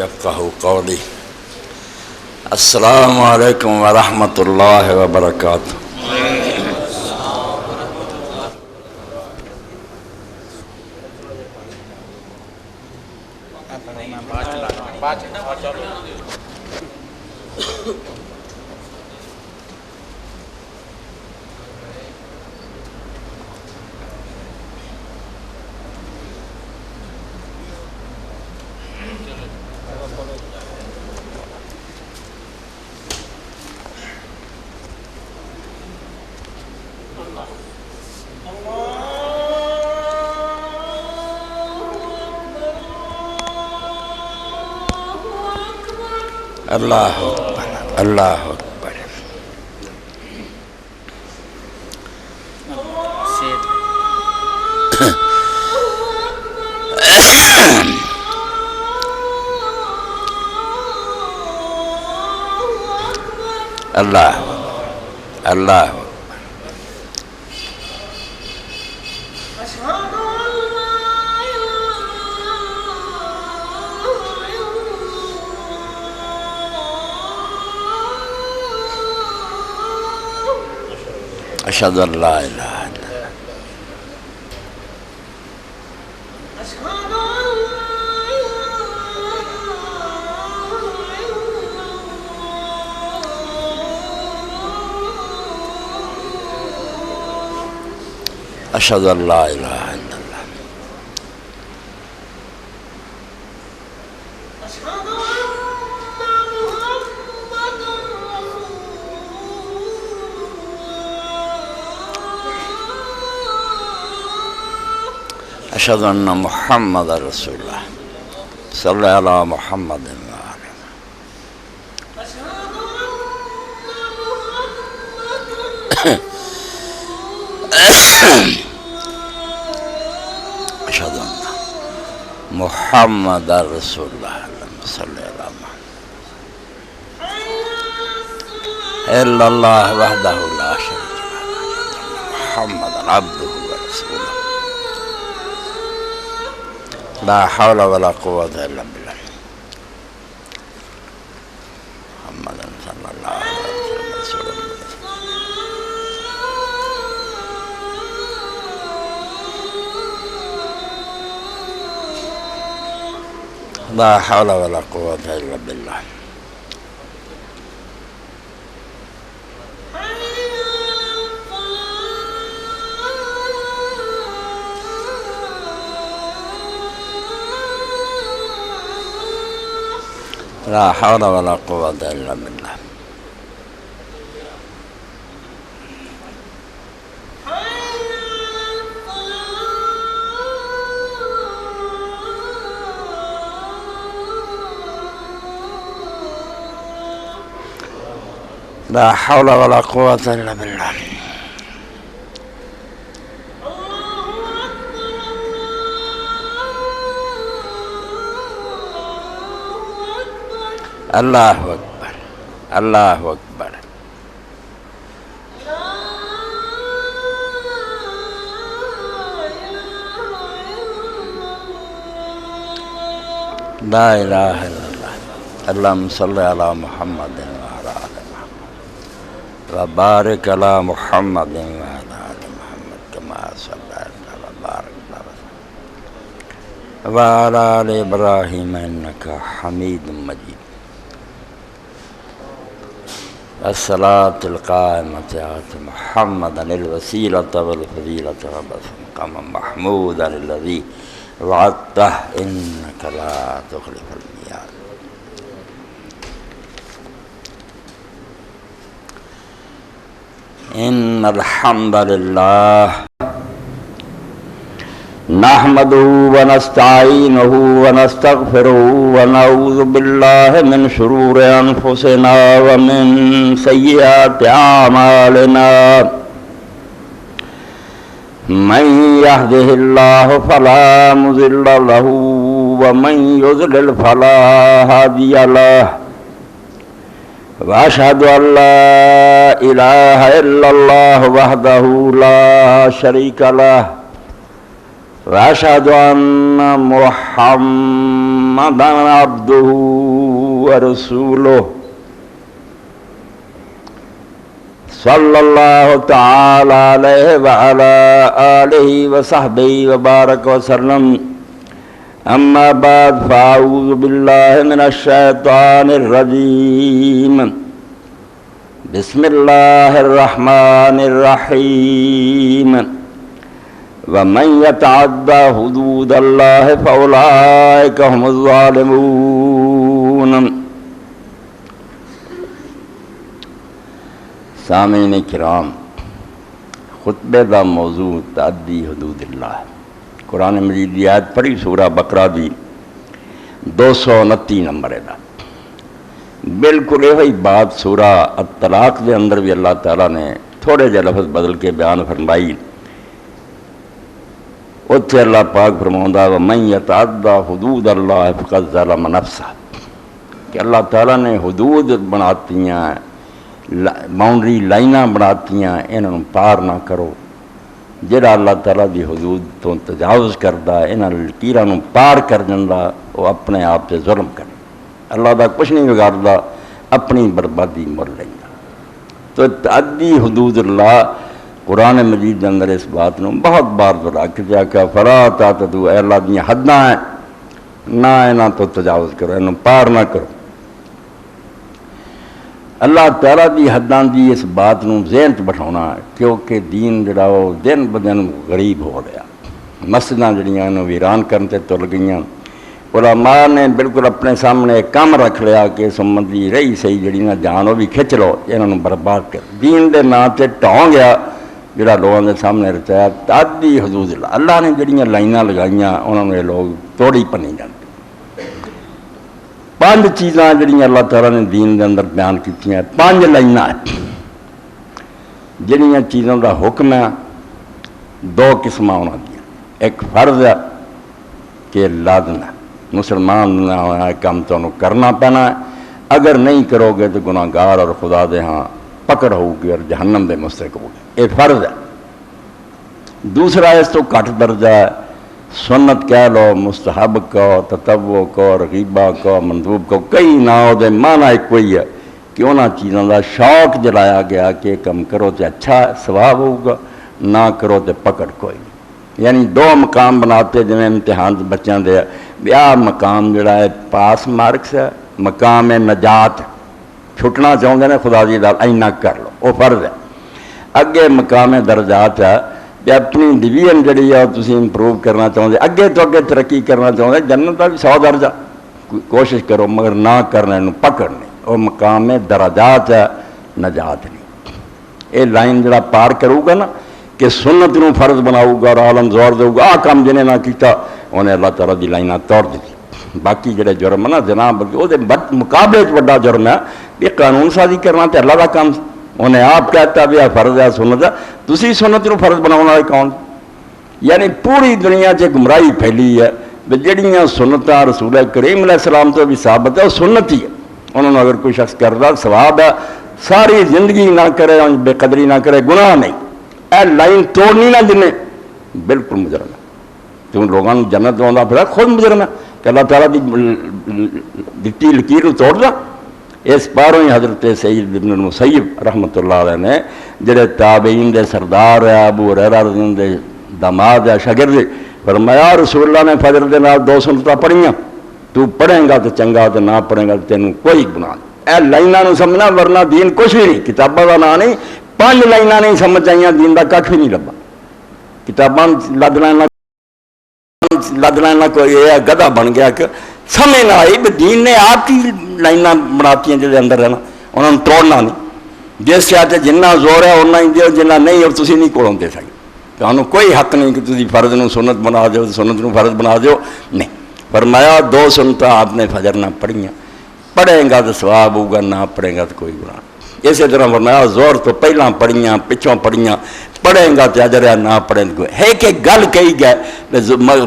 يفقهوا قولي. السلام عليكم ورحمة الله وبركاته. اللہ اکبر اللہ اکبر. اللہ اللہ اشہد ان لا الہ الا اللہ. اشہد ان لا الہ الا اللہ. اشہد ان محمد رسول اللہ. صلی علی محمد وآلہ. اشہد ان محمد رسول اللہ. صلی علی محمد. الا اللہ وحدہ لا شریک لہ محمد عبدہ ورسولہ. لا حول ولا قوة إلا بالله. محمد صلى الله عليه وسلم رسول الله. لا حول ولا قوة إلا بالله. لا حول ولا قوة إلا بالله. لا حول ولا قوة إلا بالله. اللہ اکبر اللہ اکبر. لا الہ الا اللہ. اللہم صلی علی محمد وعلی آل محمد وبارک علی محمد وعلی آل محمد کما صلیت وبارک وعلی آل ابراہیم انک حمید مجید. الصلاة القائمة آت محمدا الوسيلة والفضيلة وبعثه مقاما محمودا الذي وعدته إنك لا تخلف الميعاد. إن الحمد لله نحمده ونستعينه ونستغفره ونعوذ بالله من شرور أنفسنا ومن سيئات أعمالنا. من يهده الله فلا مضل له ومن يضلل فلا هادي له. وأشهد أن لا إله إلا الله وحده لا شريك له وأشهد أن محمدا عبده ورسوله صلى الله تعالى عليه وعلى آله وصحبه وبارك وسلم. أما بعد فأعوذ بالله من الشيطان الرجيم. بسم الله الرحمن الرحيم. ومن يتعدى حدود الله فأولئك هم الظالمون. سامعین کرام، خطبے دا موضوع تعدی حدود اللہ. قرآن مجید دی آیت پڑھی سورہ بقرہ دی 229 نمبر دا. بالکل یہی بات سورہ الطلاق دے اندر بھی اللہ تعالیٰ نے تھوڑے جے لفظ بدل کے بیان فرمائی. اتھے اللہ پاک فرماؤندا وَمَن يَتَعَدَّى حُدُودَ اللَّهِ فَقَدْ ظَلَمَ نَفْسَهُ، کہ اللہ تعالیٰ نے حدود بناتی ہیں، باؤنڈری لائناں بناتی ہیں، انہوں پار نہ کرو. جڑا اللہ تعالیٰ دی حدود تو تجاوز کردا ہے، انہاں لکیراں پار کر جاندا، وہ اپنے آپ سے ظلم کرے. اللہ دا کچھ نہیں بگاڑدا، اپنی بربادی مول لیندا. تو تعدی حدود اللہ قرآن مجید کے اندر اس بات نو بہت بار دہرا کے کہ فلا تعتدوا، اے اللہ دیاں حداں ہیں، نہ انہاں تو تجاوز کرو، انہاں پار نہ کرو. اللہ تعالیٰ دی حداں دی اس بات نو ذہن چ بٹھاؤنا ہے، کیونکہ دین جڑا وہ دن بدن غریب ہو رہا. مسجداں جڑیاں انہوں ویران کرن تے تل گئیاں. علماء نے بالکل اپنے سامنے ایک کام رکھ لیا کہ اس امت دی رہی صحیح جڑی نہ جان وہ بھی کھچ لو، انہوں برباد کر. دین دے نام تے ٹھاؤ گیا جڑا لوگوں کے سامنے رچایا. تعدی حدود اللہ، اللہ نے جڑیاں لائناں لگائیاں انہوں نے لوگ توڑی پنی جانتے. 5 چیزاں جڑیاں اللہ تعالیٰ نے دین دے اندر بیان کیتیاں ہیں، 5 لائناں جڑیاں چیزوں دا حکم ہے. 2 قسماں انہاں دیاں، ایک فرض ہے کہ لازم ہے، مسلمان نہ ہونا ہے کام تو کرنا پینا ہے، اگر نہیں کرو گے تو گناہ گار اور خدا دے ہاں پکڑ ہوگی اور جہنم دے مستحق ہوگی. یہ فرض ہے. دوسرا اس تو کٹ درجہ ہے، سنت کہہ لو، مستحب کہو، تطوع کہو، رغیبہ کہو، مندوب کہو، کئی ناؤ دے معنی ایک کوئی ہے کہ انہاں چیزوں دا شوق جلایا گیا کہ کم کرو تو اچھا ثواب ہوگا، نہ کرو تو پکڑ کوئی نہیں. یعنی 2 مقام بناتے جنہیں امتحان بچوں دے. بیا مقام جڑا ہے پاس مارکس ہے، مقام نجات، چھٹنا چاہتے ہیں خدا دی دال اینا کر لو، وہ فرض ہے. اگے مقام درجات ہے کہ اپنی ڈویژن جڑی ہے تسی امپروو کرنا چاہتے، اگے تو اگے ترقی کرنا چاہتے، جنت کا بھی 100 درجہ کوشش کرو مگر نہ کرنا انہوں پکڑ نہیں. وہ مقام درجات ہے، نجات نہیں. یہ لائن جڑا پار کرو گا نا کہ سنت نو فرض بناؤ گا اور عالم زور دے گا، کام جنہیں نہ کیتا انہیں اللہ تعالیٰ دی لائنہ توڑ دیتی. باقی جڑے جرم ہے نا جناب وہ مقابلے بڑا جرم ہے. یہ قانون سازی کرنا تو اللہ کا کام. انہیں آپ کہتا بھی فرض ہے سنت ہے، تسی سنت نو فرض بناؤ والے کون؟ یعنی پوری دنیا سے گمراہی پھیلی ہے. جڑیاں سنتاں رسول کریم علیہ السلام تو بھی ثابت ہے وہ سنت ہی ہے. انہوں نے اگر کوئی شخص کردا ثواب ہے، ساری زندگی نہ کرے، بے قدری نہ کرے، گناہ نہیں. اے لائن توڑنی نہ جنہیں بالکل مجرم ہے. کیوں لوگوں نے جنت آتا پھر خود مجرم ہے کہ اللہ تعالیٰ کی دتی لکیر توڑ دا. اس پاروں ہی حضرت سید ابن المسیب رحمۃ اللہ علیہ نے جڑے تابعین دے سردار ہے، ابو ہریرہ رضی اللہ عنہ دے داماد ہے، شاگرد، فرمایا رسول اللہ نے فجر دے نال 2 سنتاں پڑھیاں، تو پڑھیں گا تو چنگا، تو نہ پڑھیں گا تو تینوں کوئی گناہ نہیں. اے لائناں نو سمجھنا، ورنہ دین کچھ بھی نہیں. کتاباں دا نام نہیں، 5 لائناں نہیں سمجھ آئیاں، دین دا کھ بھی نہیں لبا. کتاباں لدنا کوئی یہ گدھا بن گیا کہ سمجھ نہ آئی. دین نے آپ کی لائناں بناتی ہیں جہاں اندر رہنا، انہوں نے توڑنا نہیں. جس شاید جنہ زور ہے اُنہ ہی دیو، جنہ نہیں اور تسی نہیں کولوں دے سکتے. کہ انہوں کوئی حق نہیں کہ تسی فرض نو سنت بنا دیو، سنت نو فرض بنا دیو، نہیں. فرمایا 2 سنتاں آپ نے فجر نہ پڑھیاں، پڑھیں گا تو ثواب ہوگا، نہ پڑھیں گا تو کوئی گناہ. اسی طرح فرمایا زور تو پہلا پڑھیاں، پچھوں پڑھیاں، پڑھیں گا تو اجر ہے، نہ پڑھیں تو کوئی. ہے کہ گل کہی گئے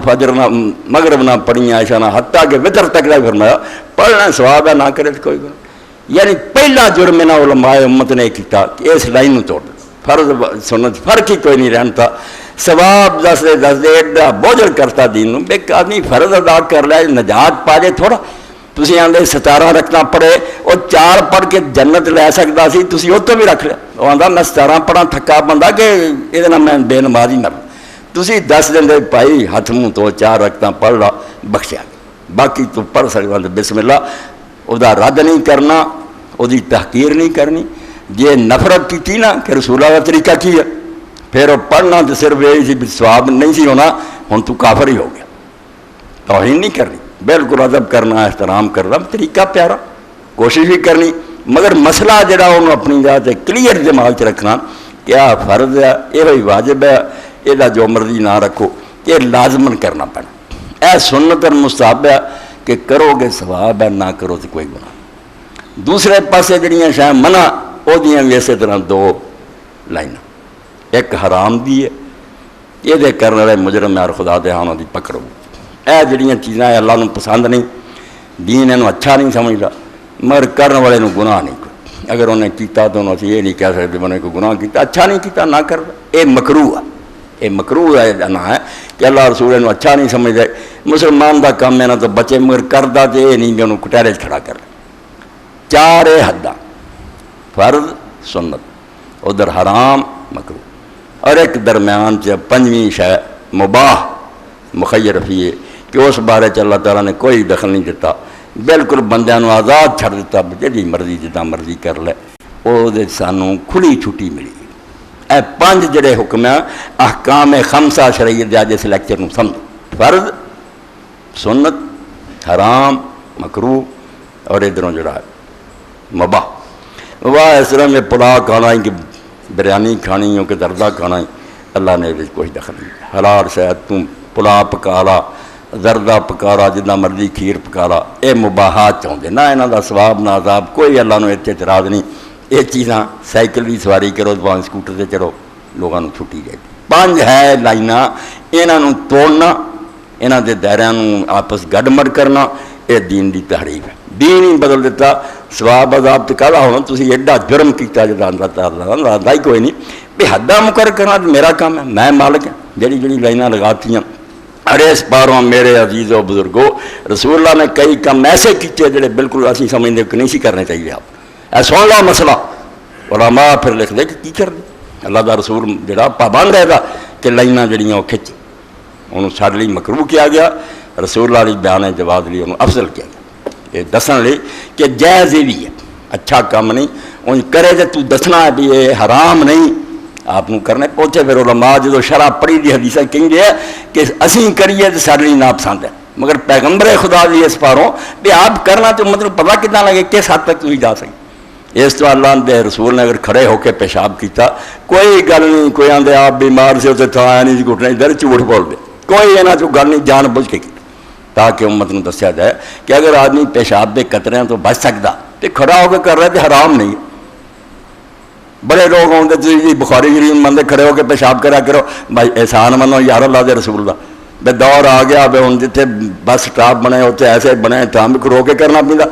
فجر نہ مغرب نہ پڑھیاں، عشاء نہ، حتیٰ کہ وتر تک کا فرمایا پڑھنا ثواب ہے، نہ کرے تو کوئی گناہ. یعنی پہلا جرم نہ علماء امت نے کیتا کہ اس لائن توڑ فرض سنت فرق ہی کوئی نہیں رہتا. ثواب دس دے ایڈا بوجھل کرتا دین نو بے آدمی فرض ادا کر لے نجات پا جائے تھوڑا تسی آندے 17 رکھنا پڑے وہ 4 پڑھ کے جنت لے سکتا سی تسی وہ تو بھی رکھ لیا وہ آندا میں 17 پڑھا تھکا بندہ کہ یہ میں بے نمازی مر تسی 10 دن دے پائی ہاتھ منہ تو 4 رکھنا پڑھ لا بخشیا باقی تو پڑھ سکتا تو بسم اللہ وہ رد نہیں کرنا وہ تحقیر نہیں کرنی جے نفرت کی تھی نا کہ رسول اللہ کا طریقہ کی ہے پھر وہ پڑھنا تو صرف یہی سی ثواب نہیں سی ہونا ہن تو کافر ہی ہو گیا توہین نہیں کرنی بالکل ادب کرنا احترام کرنا طریقہ پیارا کوشش بھی کرنی مگر مسئلہ جڑا انہوں اپنی ذات کلیئر دماغ چ رکھنا کیا فرض ہے یہ واجب ہے یہ جو مرضی نہ رکھو یہ لازمن کرنا پڑنا اے سنت مستحب ہے کہ کرو گے ثواب ہے نہ کرو تو کوئی گناہ دوسرے پاسے جڑیاں شاید منع وہ بھی اسی طرح 2 لائن ایک حرام دی ہے یہ کرنے والے مجرم یار خدا دے ہاں دی پکڑو اے جڑیاں چیزاں اللہ نو پسند نہیں دین انہوں اچھا نہیں سمجھتا مگر کرنے والے نو گناہ نہیں کوئی اگر انہیں کیتا تو انہوں یہ نہیں کہہ سکتے انہیں کوئی گناہ کیتا اچھا نہیں کیتا نہ کر اے مکروہ ہے یہ مکروہ ہے نہ ہے کہ اللہ رسول انہوں اچھا نہیں سمجھتے مسلمان دا کام ہے نا تو بچے مگر کردہ تو یہ نہیں کہ انہوں کٹہرے کھڑا کر 4 حداں فرض سنت ادھر حرام مکروہ اور ایک درمیان 5ویں شے مباح مخیر فیے کہ اس بارے اللہ تعالیٰ نے کوئی دخل نہیں دیتا بالکل بندیاں نو آزاد چھڑ دیتا جی مرضی جداں مرضی کر لے وہ سانوں کھلی چھٹی ملی اے 5 جڑے حکم احکام 5 شرعیت دے جس لیکچر نو سمجھ فرض سنت حرام مکروہ اور ادھروں جڑا مباح واہ اس طرح میں پلاؤ کھانا ہی کہ بریانی کھانی ہو کہ دردہ کھانا ہی اللہ نے کوئی دخل نہیں حلال شاید تم پلاؤ پکا لا زردہ پکا لا جتنا مرضی کھیر پکا لا یہ مباحات چاہتے نہ یہاں کا ثواب نہ عذاب کوئی اللہ نے اتنے اعتراض نہیں یہ چیزاں سائیکل بھی سواری کرو تو سکوٹر سے چڑھو لوگوں کو چھٹی جائے 5 ہے لائناں یہاں توڑنا یہاں کے دائروں آپس گڈ مڈ کرنا یہ دین کی تحریف ہے دین ہی بدل دیتا ثواب عذاب تو کہا ہونا تسی ایڈا جرم کیتا جدا آتا ہی کوئی نہیں بھی حداں مقرر کرنا تو میرا کام ہے میں مالک ہوں جڑی جڑی لائناں لگاتی ہیں ارے اس پاروں میرے عزیزوں بزرگوں رسول اللہ نے کئی کام ایسے کیتے جڑے بالکل اسی سمجھتے کہ نہیں سی کرنے چاہیے آپ اے سن لو مسئلہ علماء پھر لکھ دے کہ کی کر دے اللہ دا رسول جڑا پابند رہے گا کہ لائناں جڑیاں وہ کھچ انہوں سارے لیے مکروہ کیا گیا رسول اللہ علیہ بیان جواز لیے انہوں افضل کیا گیا یہ دسن لی کہ جائز بھی ہے اچھا کام نہیں ان کرے تو دسنا ہے بھی یہ حرام نہیں آپ کرنے پہنچے پھر علماء جو شرح پڑھی دی حدیثہ کہیں گے کہ اسیں کریے تو سارے لیے ناپسند ہے مگر پیغمبر خدا دی اس پاروں بھی آپ کرنا تو مطلب پتہ کتنا لگے کس حد تک تھی جا سکیں اس تو اللہ دے رسول نے اگر کھڑے ہو کے پیشاب کیتا کوئی گل نہیں کوئی آدھے آپ بیمار سے اسے تھا نہیں گھٹنے ادھر جھوٹ بول دے کوئی یہاں جو گل نہیں جان بوجھ کے کی تاکہ امت کو دسیا جائے کہ اگر آدمی پیشاب دے قطرے ہیں تو بچ سکتا تو کھڑا ہو کے کر رہے تو حرام نہیں بڑے لوگ ہوتے جی بخاری شریف بندے کھڑے ہو کے پیشاب کرا کرو بھائی احسان منو یار اللہ دے رسول اللہ بے دور آ گیا بے ہوں جتنے بس سٹاپ بنے اتنے ایسے بنے تو ہم رو کے کرنا پہنتا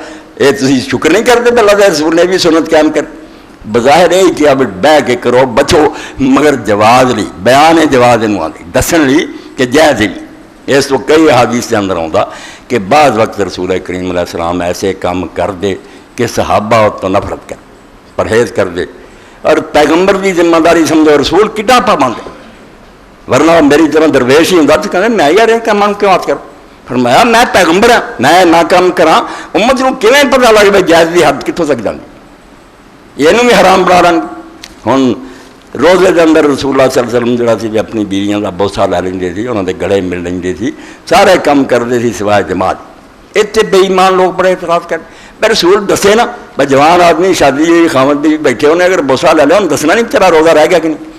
یہ تھی شکر نہیں کرتے اللہ دے رسول نے بھی سنت قائم کر بظاہر یہی کیا بہ کے کرو بچو مگر جواز لی بیان ہے جواز انہوں آتی دسن لی کہ جائز لی اس تو کئی حدیث کے اندر آتا کہ بعض وقت رسول کریم علیہ السلام ایسے کام کر دے کہ صحابہ تو نفرت کر پرہیز کر دے اور پیغمبر کی ذمہ داری سمجھو رسول کتنا پابند ہے ورنہ میری طرح درویش ہی ہوں تو کہتے میں یار یہ کام کیوں آج کروں فرمایا میں پیغمبر ہاں میں نہ کام کرا امت کو کیون پتہ لگے بھائی جائز کی حد کتوں تک جاتی یہ بھی حرام بنا رہے ہوں روزے کے اندر رسول اللہ صلی اللہ علیہ وسلم جڑا سی اپنی بیویاں کا بوسہ لے لیں تھے انہوں نے گڑے مل لیں تھی سارے کام کرتے تھے سوائے جماعت اتنے بے ایمان لوگ بڑے اعتراض کرتے میں رسول دسے نا بھائی جوان آدمی شادی خامد بھی بیٹھے انہیں اگر بوسہ لے لیا انہیں دسنا نہیں چلا روزہ رہ گیا کہ نہیں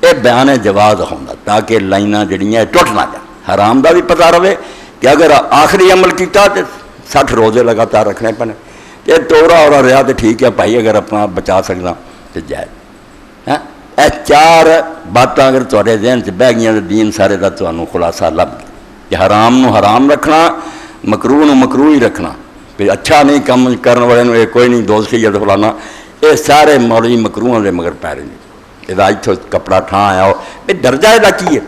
یہ بیان جواز ہوتا تاکہ لائناں جڑیاں ٹوٹ نہ جائیں حرام کا بھی پتہ رہے کہ اگر آخری عمل کیتا تو 60 روزے لگاتار رکھنے پنے یہ توڑا اور رہا تو ٹھیک ہے بھائی اگر اپنا بچا سکنا تو جائز ہاں یہ 4 باتاں اگر تھوڑے ذہن سے بہ گئی تو دین سارے کا تمہیں خلاصہ لب گیا کہ حرام نو حرام رکھنا مکروہ نو مکروہ ہی رکھنا پھر اچھا نہیں کام کرنے والے کوئی نہیں دوست کی جد فلانا یہ سارے مولوی مکروہاں دے مگر پی رہے ہیں یہ اتوں کپڑا ٹھان آیا بھی درجہ یہ کی ہے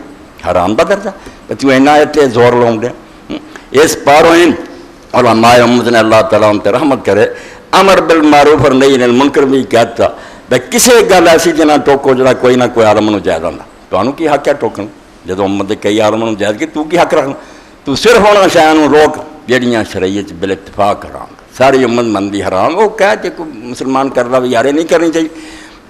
حرام کا درجہ تو اینا اتنے زور لاؤں دیا اس پاروں علماء امت نے اللہ تعالیٰ ان تے رحمت کرے امر بالمعروف اور نہی عن المنکر بھی کہتا بھائی کسی گل ایسی جنا ٹوکو جڑا کوئی نہ کوئی عالم جائز آتا تمہیں کی حق ہے ٹوکن جدو امت کے کئی عالم جائز کی تو کی حق رکھنا تو صرف ہونا شاید روک جہاں شریعت بال اتفاق حرام ساری امت مندی حرام وہ کہہ کہ کوئی مسلمان کر رہا بھی یارے نہیں کرنی چاہیے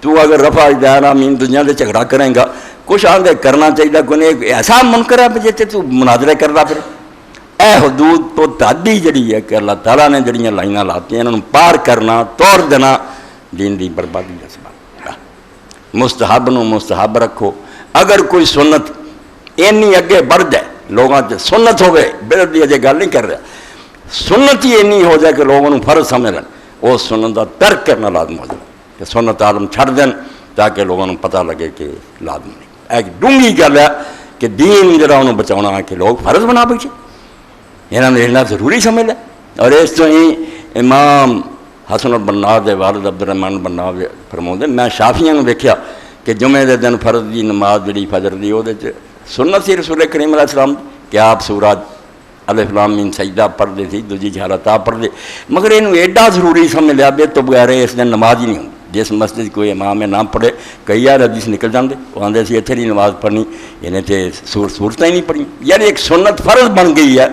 تو اگر رفع دائرہ مین دنیا سے جھگڑا کریں گا کچھ آدھے کرنا چاہیے کوئی ایسا منکر ہے جیسے تو مناظرے کر رہا پھر اے حدود تو تعدی جڑی ہے کہ اللہ تعالیٰ نے جڑیاں لائناں لاتی ہیں انہوں پار کرنا توڑ دینا دین دی بربادی کا سبب مستحب نو مستحب رکھو اگر کوئی سنت اینی اگے بڑھ جائے لوگوں سے سنت ہوئے بدعت دی اجے گل نہیں کر رہا سنت ہی اینی ہو جائے کہ لوگوں کو فرض سمجھ لیں وہ سنت کا ترک کرنا لازم ہو جائے کہ سنت آدم چھڑ دیں تاکہ لوگوں کو پتہ لگے کہ لازم نہیں ایک ڈونگی گل ہے کہ دین جڑا انہوں بچاؤنا کہ لوگ فرض بنا بیٹھے انہوں نے لینا ضروری سمجھ لیا اور اس تو ہی امام حسن البنا دے والد عبد الرحمن بنا فرماؤں میں شافیاں نے دیکھا کہ جمعے دے دن فرض دی نماز جڑی فجر دی وہ سنت سی رسول کریم علیہ السلام کہ آپ سورج الف لام میم سجدہ پڑھتے تھی دوجی حالت آپ پڑھتے مگر یہ ایڈا ضروری سمجھ لیا بے تو بغیر اس دن نماز ہی نہیں ہوتی جس مسجد کوئی امام نہ پڑھے کئی یار حدیث نکل جاتے وہ آتے سی اتنے نہیں نماز پڑھنی انہیں تو صورتیں ہی نہیں پڑھی یعنی ایک سنت فرض بن گئی ہے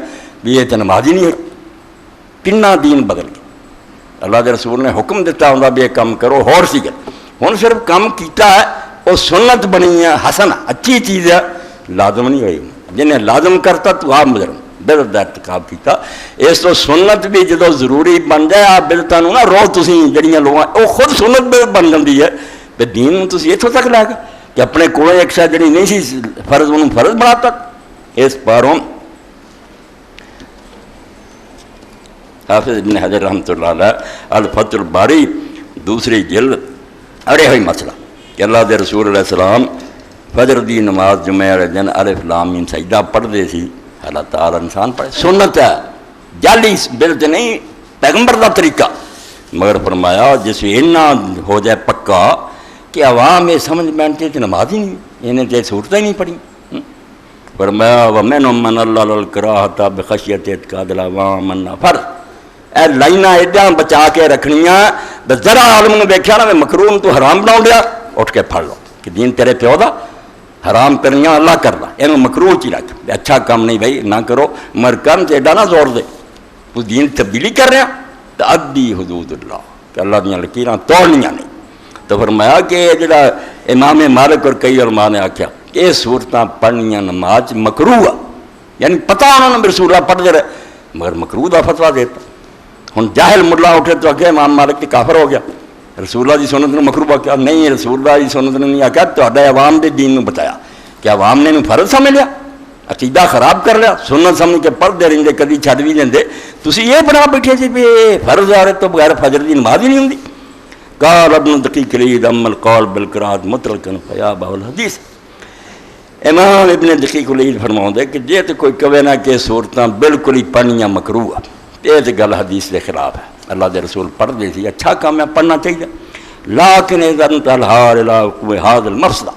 بھی یہ تو نماز ہی نہیں ہوئی کنا دین بدل گیا اللہ کے رسول نے حکم دیتا ہوں بھی یہ کام کرو ہور سی گل ہوں صرف کام کیتا ہے وہ سنت بنی ہے حسن اچھی چیز ہے لازم نہیں ہوئی جنہیں لازم کرتا تو آپ مجرم بدعت کا ارتکاب کیتا اس تو سنت بھی جدو ضروری بن جائے آپ بدعتاں نو نہ رو تسی جڑیاں لوگاں وہ خود سنت بدعت بن جاتی ہے تے دین تسی اتھوں تک لے گئے کہ اپنے کولوں ایک شے جڑی نہیں سی فرض انہوں فرض بناتا اس پاروں حافظ ابن حجر رحمۃ اللہ علیہ الفتح الباری دوسری جلد اڑے ہوئی مسئلہ کہ اللہ دے رسول علیہ السلام فجر دی نماز جمعے والے دن الف لام میم سجدہ پڑھتے سی اللہ تعالیٰ انسان پڑھے سنت ہے جعلی بدعت نہیں پیغمبر کا طریقہ مگر فرمایا جس اتنا ہو جائے پکا کہ عوام یہ سمجھ بیٹھتے کہ نماز ہی نہیں انہیں تو صورتیں ہی نہیں پڑھی فرمایا وَمِنْهُمْ مَنْ اللَّهُ الْكَرَاهَةَ بِخَشْيَةِ اعْتِقَادِ الْعَوَامِ فرض اے لائناں ایڈیاں بچا کے رکھنیاں ذرا عالم نے دیکھا نا مکروہ تو حرام بنا لیا اٹھ کے پڑھ لو کہ دین تیرے پیو دا حرام کرنیاں اللہ کرنا یہ مکروہ چی رکھ اچھا کام نہیں بھائی نہ کرو مر کرن تے ایڈا نہ زور دے تو دین تبدیلی کر رہا تو ادی حدود اللہ کہ اللہ دیاں لکیراں توڑنیاں نہیں تو فرمایا کہ جڑا امام مالک اور کئی علماء نے آکھیا کہ یہ صورتاں پڑھنیاں نماز مکروہ یعنی پتہ انہوں نے رسول اللہ پڑھ دے رہے مگر مکروہ دا فتویٰ دیتا ہن جاہل ملا اٹھے تو آگے امام مالک کی کافر ہو گیا رسول اللہ دی سنت نے مکروہ کیا نہیں رسول اللہ دی سنت نے نہیں آکھیا تہاڈے عوام دے دین نو بتایا کہ عوام نے فرض سمجھ لیا عقیدہ خراب کر لیا سنت سمجھ کے پڑھتے رہتے کدی چھڈ بھی لیندے تسی یہ بنا بیٹھے جی بھی فرض آ رہے تو بغیر فجر دی نماز ہی نہیں ہوندی قال ابن دقیق العید اما القول بالقراءۃ مطلقا فیا باب الحدیث امام ابن دقیق العید فرماؤندے کہ جے تو کوئی کہے نہ کہ صورتاں بالکل ہی پڑھنیاں مکروہ یہ تو گل حدیث کے خلاف ہے اللہ دے رسول پڑھتے تھے اچھا کام ہے پڑھنا چاہیے لاکن هذا المفسدہ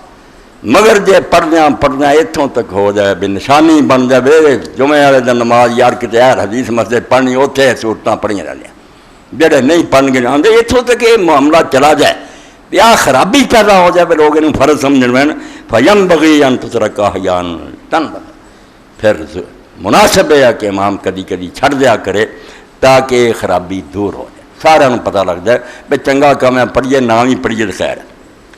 مگر جے پڑھدیا اتوں تک ہو جائے بھی نشانی بن جائے جمعے والے دن نماز یار کتے یار حدیث مسجد پڑھنی اتنے صورتاں پڑھیاں رہنیاں جڑے نہیں پڑھ کے آتے اتوں تک یہ معاملہ چلا جائے یا خرابی پیدا ہو جائے لوگ انہوں فرض سمجھ میں فینبغی ان تترک احیانا تنبغی پھر مناسب ہے کہ امام کدی کدی چھڑ دیا کرے تاکہ خرابی دور ہو جائے سارا پتہ لگ جائے بے چنگا کام ہے پڑھیے نہ ہی پڑھیے تو خیر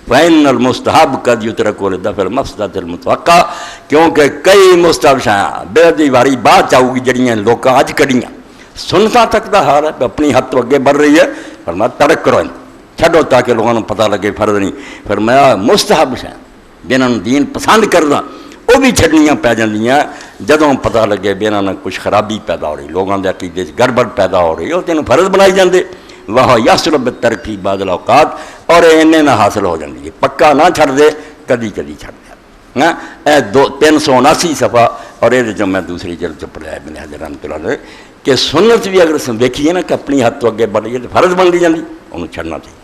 فإن المستحب قد يترك لدفع المفسدة المتوقع کیونکہ کئی مستحب شاہ بے دی واری بات چاہو گی جڑیاں لوکاں اج کڑیاں سنتا تک دا حال ہے اپنی حد تو اگے بڑھ رہی ہے فرمایا ترک کرو چھڈو تاکہ لوگوں کو پتہ لگے فرض نہیں فرمایا مستحب شاہ جنہاں دین پسند کرنا وہ بھی چھڈنیاں پی جاندیاں جدوں پتہ لگے بھی انہاں نال کچھ خرابی پیدا ہو رہی لوگوں دے عقیدے گڑبڑ پیدا ہو رہی وہ تینوں فرض بنائی جاندے وہ یحصل بالترک بعض الاوقات اور انہیں نہ حاصل ہو جاندی ہے پکا نہ چھڑ دے کدی کدی چھڑ دے ہاں اے 379 صفحہ اور یہ جو میں دوسری جلد چ پڑھایا ابن حجر رحمۃ اللہ علیہ کہ سنت بھی اگر دیکھیے نا کہ اپنی حد تو اگے بڑھ گئی تو فرض بن دی جاندی انہوں چھڑنا چاہیے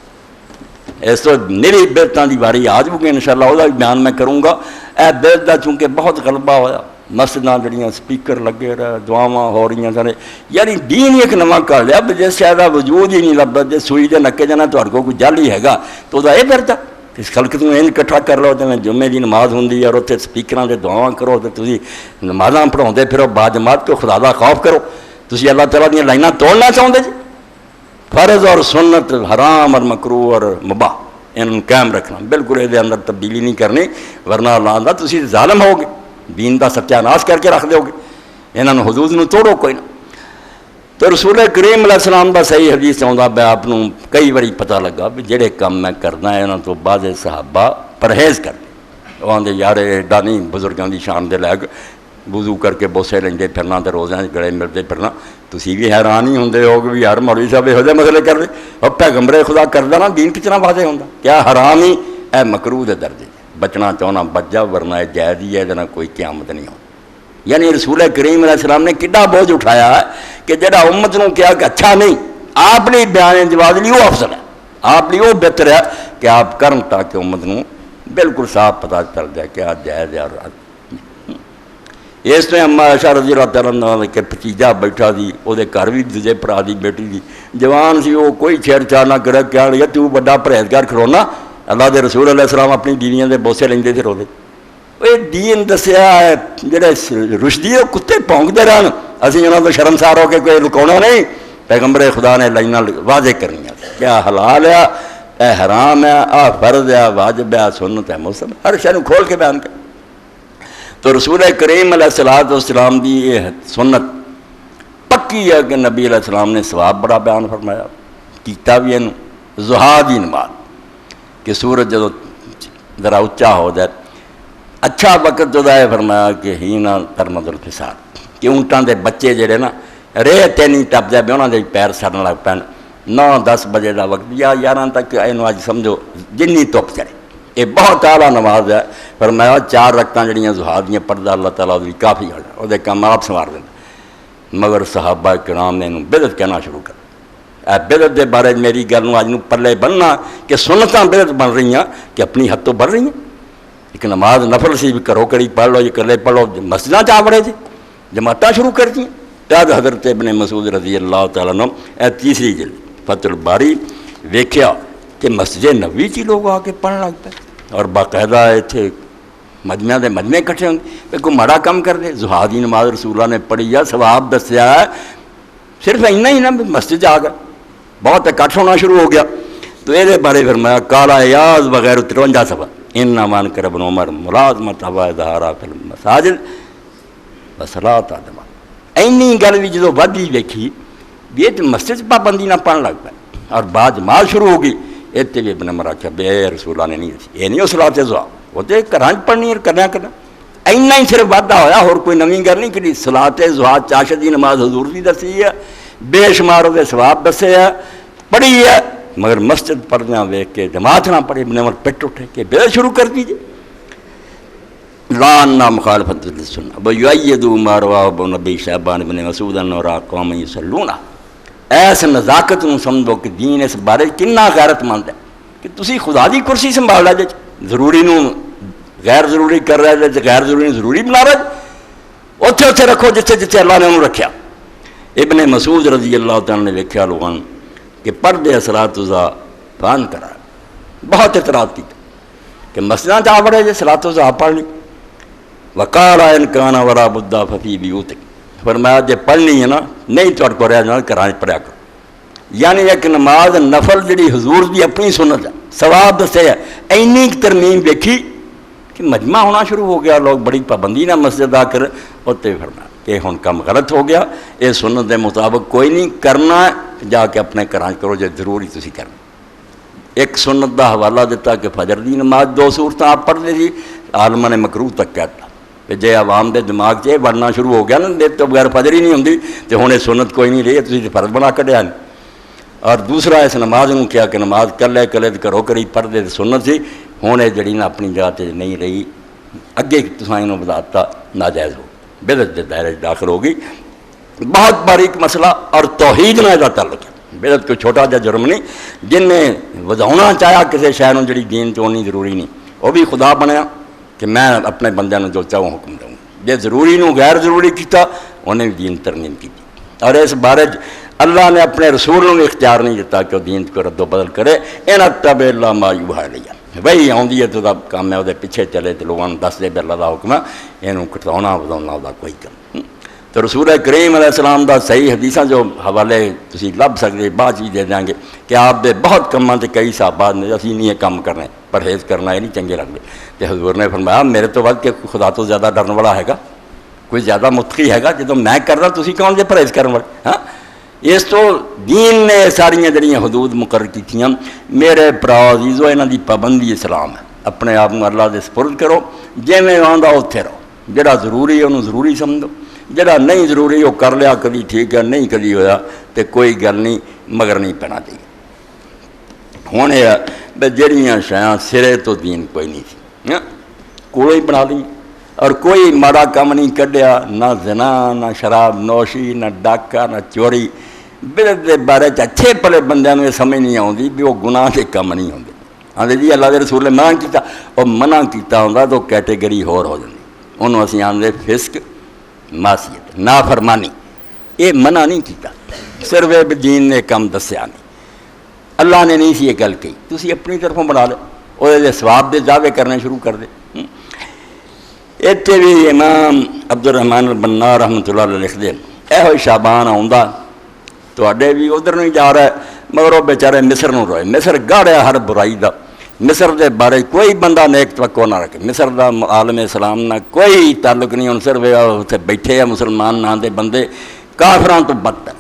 اس تو میری بدعتاں دی باری آ جائے گی انشاءاللہ، وہ بیان میں کروں گا۔ اے بدعت دا چونکہ بہت غلبہ ہوا، مسجداں جڑیاں سپیکر لگے رہے، دعاواں ہو رہی سارے، یعنی دین ایک نواں کر لیا، جس شاید کا وجود ہی نہیں لبدا، جس سوئی دے نکے جانا تہاڈے کوئی جل ہی ہے گا تو وہ یہ پھرتا اس خلق توں این اکٹھا کر لو، تے جمعے دی نماز ہوندی اور اتنے سپیکراں دے دعاواں کرو، تے تسی نمازاں پڑھاؤندے پھرو، با جماعت کو خدا دا خوف کرو، تسی اللہ تعالیٰ دیاں لائناں توڑنا چاہتے جی؟ فرض اور سنت، حرام اور مکروہ اور مباح، ان قائم رکھنا، بالکل یہ اندر تبدیلی نہیں کرنی، ورنہ اللہ دا تسی ظالم ہوگے، دین دا ستیہ ناش کر کے رکھ دو گے، انہوں حدود نو توڑو کوئی نہ۔ تو رسول کریم علیہ السلام دا صحیح حدیث چاہتا میں آپ کو کئی باری پتہ لگا بھی جڑے کام میں کرنا ہے انہوں تو بعض صحابہ پرہیز کرتے، وہ آدھے یار ایڈا نہیں بزرگاں دی شان دے لائق وضو کر کے بوسے لیندے پھرنا تے روزیاں گڑے ملتے پھرنا، تسی بھی حیران ہی ہوندے ہو کہ یار مولوی صاحب یہو جہے مسئلے کر دے، اور پیغمبر خدا کردا نا دین کتنا واضح ہوندا، کیا حرام ہی اے مکروہ دے درجے بچنا چاہنا بچ جا، ورنہ جائز ہی ہے جنا کوئی قیامت نہیں ہو۔ یعنی رسول کریم علیہ السلام نے کڈا بوجھ اٹھایا ہے کہ جڑا امت نو کیا کہ اچھا نہیں، آپ نے بیان جواز لی وہ افضل ہے، آپ لیے وہ بہتر ہے کہ آپ کرن تاکہ امت نو بالکل صاف پتہ چل جائے کہ آج جائز ہے اور اس نے اما عائشہ رضی اللہ تعالیٰ عنہ کے بھتیجا بیٹھا سی، وہ گھر بھی دوجے بھرا دی بیٹی دی جوان سی، وہ کوئی چھیڑ چھاڑ نہ کرے، کیا لیا تو بڑا پرہیزگار کھڑونا، اللہ دے رسول علیہ السلام اپنی بیویاں دے بوسے لیندے تھے روزے، وہ دین دسیا ہے جڑے رشدی وہ کتے پونکتے رہن، اسی انہوں تو شرمسار ہو کے کوئی لکونا نہیں، پیغمبر خدا نے لائناں واضح کرنیاں، کیا حلال ہے، اے حرام ہے، آ فرض ہے، واجب ہے، سنت ہے، مستحب، ہر شے نوں کھول کے بیان کر۔ تو رسول کریم علیہ السلام دی یہ سنت پکی ہے کہ نبی علیہ السلام نے ثواب بڑا بیان فرمایا، کیتا بھی انہوں ضحیٰ دی نماز کہ سورج جدو ذرا اچا ہو جائے، اچھا وقت جو ہے فرمایا کہ ہینا ترمد الفساد، کہ اونٹاں دے بچے جڑے نا ریہ تے نہیں ٹپ جائے، انہاں دے پیر سڑن لگ پین، 9-10 بجے دا وقت یا 11 تک اینو اج سمجھو جنی دھپ چڑھے، یہ بہت اعلیٰ نماز ہے، فرمایا 4 رکعتاں جڑیاں ضحیٰ دیاں پڑھدا اللہ تعالیٰ دی کافی ہے، وہ دے کام آپ سنوار دیندا، مگر صحابہ کرام نے انہوں بدعت کہنا شروع کر، اے بدعت دے بارے میری گل نوں اج نوں پلے بننا کہ سنتاں بدعت بن رہی ہیں کہ اپنی حد تو بڑھ رہی ہیں، ایک نماز نفل سی بھی کرو کری پڑھ لو، یہ کلے پڑھ لو، مسجداں چ بڑے جی جماعتاں شروع کر دیں، تد حضرت ابن مسعود رضی اللہ تعالیٰ عنہ اے تیسری جلد فتح الباری ویکھیا کہ مسجد نبوی چ لوگ آ کے پڑھن لگ پے، اور باقاعدہ اتنے مجمع دے مجمع کٹھے ہوں گے، کوئی ماڑا کم کر دے، ضحیٰ دی نماز رسول اللہ نے پڑھی ہے، ثواب دسیا ہے، صرف اینا ہی نہ مسجد آ گئے، بہت اکٹھ ہونا شروع ہو گیا، تو یہ بارے فرمایا کالا ایاز وغیرہ 53 صفحہ انما انکر ابن عمر ملازمۃ ظہارا فی المساجد وصلاۃ آدم، اینی گل بھی جدو ودی ویکھی بھی یہ مسجد پابندی نہ پڑھن لگ پے، اور بعد جماعت شروع ہو گئی، اتنے بھی ابن عمر آخیا بے رسول اللہ نے نہیں دسی، یہ نہیں وہ صلاۃ ضحیٰ، وہ تو گھراں پڑھنی اور کرنا اینا ہی صرف وعدہ ہویا، اور کوئی نویں گل نہیں کہ صلاۃ ضحیٰ چاشت دی نماز حضور دی دسی ہے، بے شمار دے ثواب دسے ہے، پڑھی ہے، مگر مسجد پڑھنا ویکھ کے جماعت نہ پڑھے، ابن عمر پٹ اٹھے کہ بے شروع کر دیجیے، لعنا مخالفت السنہ ویؤیدوا ما رواه ابن ابی شیبان بن مسعود اور اقوام یصلون، ایس نزاکت نوں سمجھو کہ دین اس بارے کنا غیرت مند ہے کہ تسی خدا دی کرسی سنبھال لے، ضروری نوں غیر ضروری کر رہے جے، غیر ضروری ضروری بنا رہے، اوتھے اوتھے رکھو جتھے جتھے اللہ نے انہوں رکھیا۔ ابن مسعود رضی اللہ تعالیٰ نے ویکھیا لوگاں کہ پردے صلاۃ ضحیٰ بان کرا، بہت اعتراض کیا کہ مسجداں جا بڑے جے صلاۃ ضحیٰ پڑھ لی، وقال ان کان ولا بد ففی بیوتک، فرمایا جے پڑھنی ہے نا نہیں تہاڈے کو رہ جانا گھراں پڑھیا کرو، یعنی ایک نماز نفل جڑی حضور دی اپنی سنت ہے، ثواب دسے ہے، اینی ترمیم ویکھی کہ مجمع ہونا شروع ہو گیا، لوگ بڑی پابندی نہ مسجد آ کر، اوتے فرمایا کہ ہن کم غلط ہو گیا، یہ سنت دے مطابق کوئی نہیں کرنا، جا کے اپنے گھراں کرو جے ضروری تسی کرنا۔ ایک سنت دا حوالہ دیتا کہ فجر دی نماز 2 صورتاں آپ پڑھتے تھی، عالمہ نے مکروہ تک کہتا کہ جے عوام دے دماغ 'چ بڑھنا شروع ہو گیا نا دے تو بغیر فجر ہی نہیں ہوندی، تے ہن یہ سنت کوئی نہیں رہی، تسی فرض بنا کڈیا نہیں۔ اور دوسرا اس نماز نوں کیا کہ نماز کلے کلے کرو کری پڑھتے سنت سی، ہن یہ جڑی نا اپنی جگہ تے نہیں رہی، اگے تساں اینوں بتاتا ناجائز ہو، بدعت دے دائرے داخل ہو گئی، بہت باریک مسئلہ، اور توحید نال دا تعلق ہے، بدعت کوئی چھوٹا جا جرم نہیں. جن نے وداؤنا چاہیا کسی شے نوں جڑی دین چ ہونی ضروری نہیں، وہ بھی خدا بنیا کہ میں اپنے بندیاں نوں جو چاہوں حکم دوں. جے ضروری نوں غیر ضروری کیتا انہیں بھی دین ترمیم کی. اور اس بارے اللہ نے اپنے رسول نوں اختیار نہیں دیتا کہ وہ دین کو رد و بدل کرے. ان اتبع الا ما یوحی الی، وہی آؤندی ہے تو دا کام ہے وہ پیچھے چلے تو لوگوں دس دے بھی اللہ دا حکم ہے، یہ کٹاؤنا وداؤنا دا کوئی کم. تو رسول کریم علیہ السلام دا صحیح حدیثاں جو حوالے تسی لب سکتے بعد چیز دے دیں گے کہ آپ دے بہت کماں تے کئی صحابہ نے اسی نہیں یہ کام کرنے، پرہیز کرنا یہ نہیں چنگے لگتے. تو حضور نے فرمایا میرے تو ود کہ خدا تو زیادہ ڈرن والا ہے گا، کوئی زیادہ متقی ہے گا جدوں میں کرنا تسی کون جے پرہیز کرن والے. ہاں اس تو دین نے ساریاں جڑیاں حدود مقرر کیتیاں. میرے پرا عزیزو انہاں دی پابندی اسلام ہے. اپنے آپ کو اللہ دے سپرد کرو، جویں آندا اوتھے رہو. جڑا ضروری ہے انہوں ضروری سمجھو، جڑا نہیں ضروری وہ کر لیا کبھی ٹھیک ہے، نہیں کبھی ہویا تو کوئی گل نہیں، مگر نہیں پینا چاہیے. ہوں یہ بھائی جہاں شاید سرے تو دین کوئی نہیں تھی کولوں ہی بنا لی، اور کوئی ماڑا کم نہیں کڈیا، نہ زنا نہ شراب نوشی نہ ڈاکہ نہ چوری. بدعت دے بارے اچھے پلے بندیاں نوں یہ سمجھ نہیں آتی بھی وہ گناہ کے کم نہیں ہوندے. آندے جی اللہ دے رسول نے منع کیتا، وہ منع کیتا ہوندا تو کیٹیگری ہور ہو جاندی. انہوں اسی آندے فسق معصیت نافرمانی، یہ منع نہیں کیتا، صرف دین نے کم دسیا نہیں. اللہ نے نہیں سی یہ گل کہی، تسی اپنی طرفوں بنا لے، وہ ثواب دے دعوے کرنے شروع کر دے. اتنے بھی امام عبد الرحمن البنا رحمۃ اللہ علیہ لکھ دے یہ شابان آؤں تے بھی ادھر نہیں جا رہا ہے، مگر وہ بیچارے مصر نوں روئے. مصر گاڑیا ہر برائی دا. مصر دے بارے کوئی بندہ نیک توقع نہ رکھے. مصر دا عالم اسلام نہ کوئی تعلق نہیں. ہوں صرف اتنے بیٹھے ہیں مسلمان نام دے بندے، کافراں تو بدتر،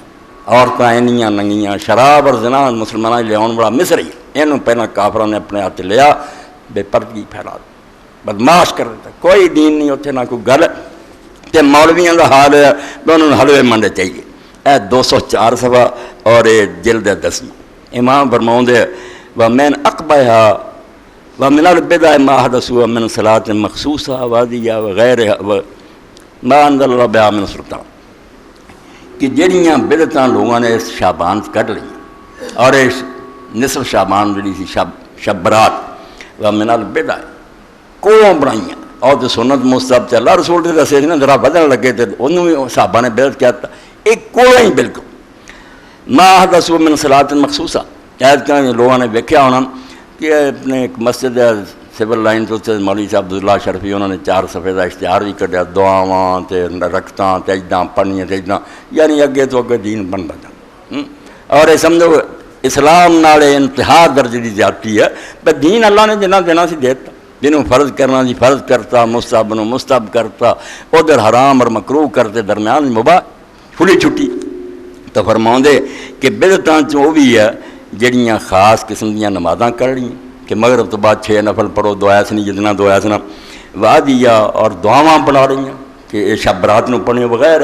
عورتیں اینیاں ننگیاں، شراب اور زنا مسلمانوں لیا والا مصر ہی. یہ پہلے کافراں نے اپنے ہاتھ لیا، بے پردگی پھیلا دی، بدماش کر دیتا. کوئی دین نہیں اتنے، نہ کوئی گل. تو مولویاں کا حال ہے کہ انہوں نے حلوے منڈے چاہیے. 204 صفحہ اور جلد 10. امام فرماؤں دے وَمِنْ أَقْبَحِهَا وَمِنَ الْبِدْعِ مَا حَدَثُوا مِنْ صَلَاةٍ مَخْصُوصَةٍ وَعَدِيَّةٍ وَغَيْرِهَا مَا أَنزَلَ اللَّهُ بِهَا مِنْ سُلْطَانٍ. کہ جڑیاں بدعتاں لوگوں نے اس شعبان کٹ لی، اور اس نصف شعبان جڑی سی شب برات وَمِنَ الْبِدْعِ کوڑوں بنائیاں، اور جو سنت مستحب تے اللہ رسول دے دسے نا ذرا بدلن لگے تے انہوں بھی صحابہ نے بدعت کیا تھا. ایک کوڑا ہی بالکل ما حدثوا من صلاۃ مخصوصہ. شاید کہ لوگوں نے دیکھا ہونا کہ اپنے ایک مسجد سول لائن تو مولوی صاحب عبداللہ شرفی انہوں نے 4 صفحے کا اشتہار بھی کڈیا، دعاواں تے رکھتاں تے اجداں پڑھنیاں تے اجداں، یعنی اگے تو اگے دین بنتا جاتا. اور یہ سمجھو اسلام نال انتہا درجے کی زیادتی ہے. پر دین اللہ نے جنہ دینا سی دیتا، جنہوں فرض کرنا سی فرض کرتا، مستحب نو مستحب کرتا، ادھر حرام اور مکروہ کرتے، درمیان مباح کھلی چھٹی. تو فرماؤں دے کہ بدعتاں چ وہ بھی ہے جڑیاں خاص قسم دیاں نمازاں کر رہی ہیں کہ مغرب تو بعد 6 نفل پڑھو، دعا سنی جتنا دعا سنا وعدیہ، اور دعاواں بنا رہی ہیں کہ یہ شب رات نو پڑھنی بغیر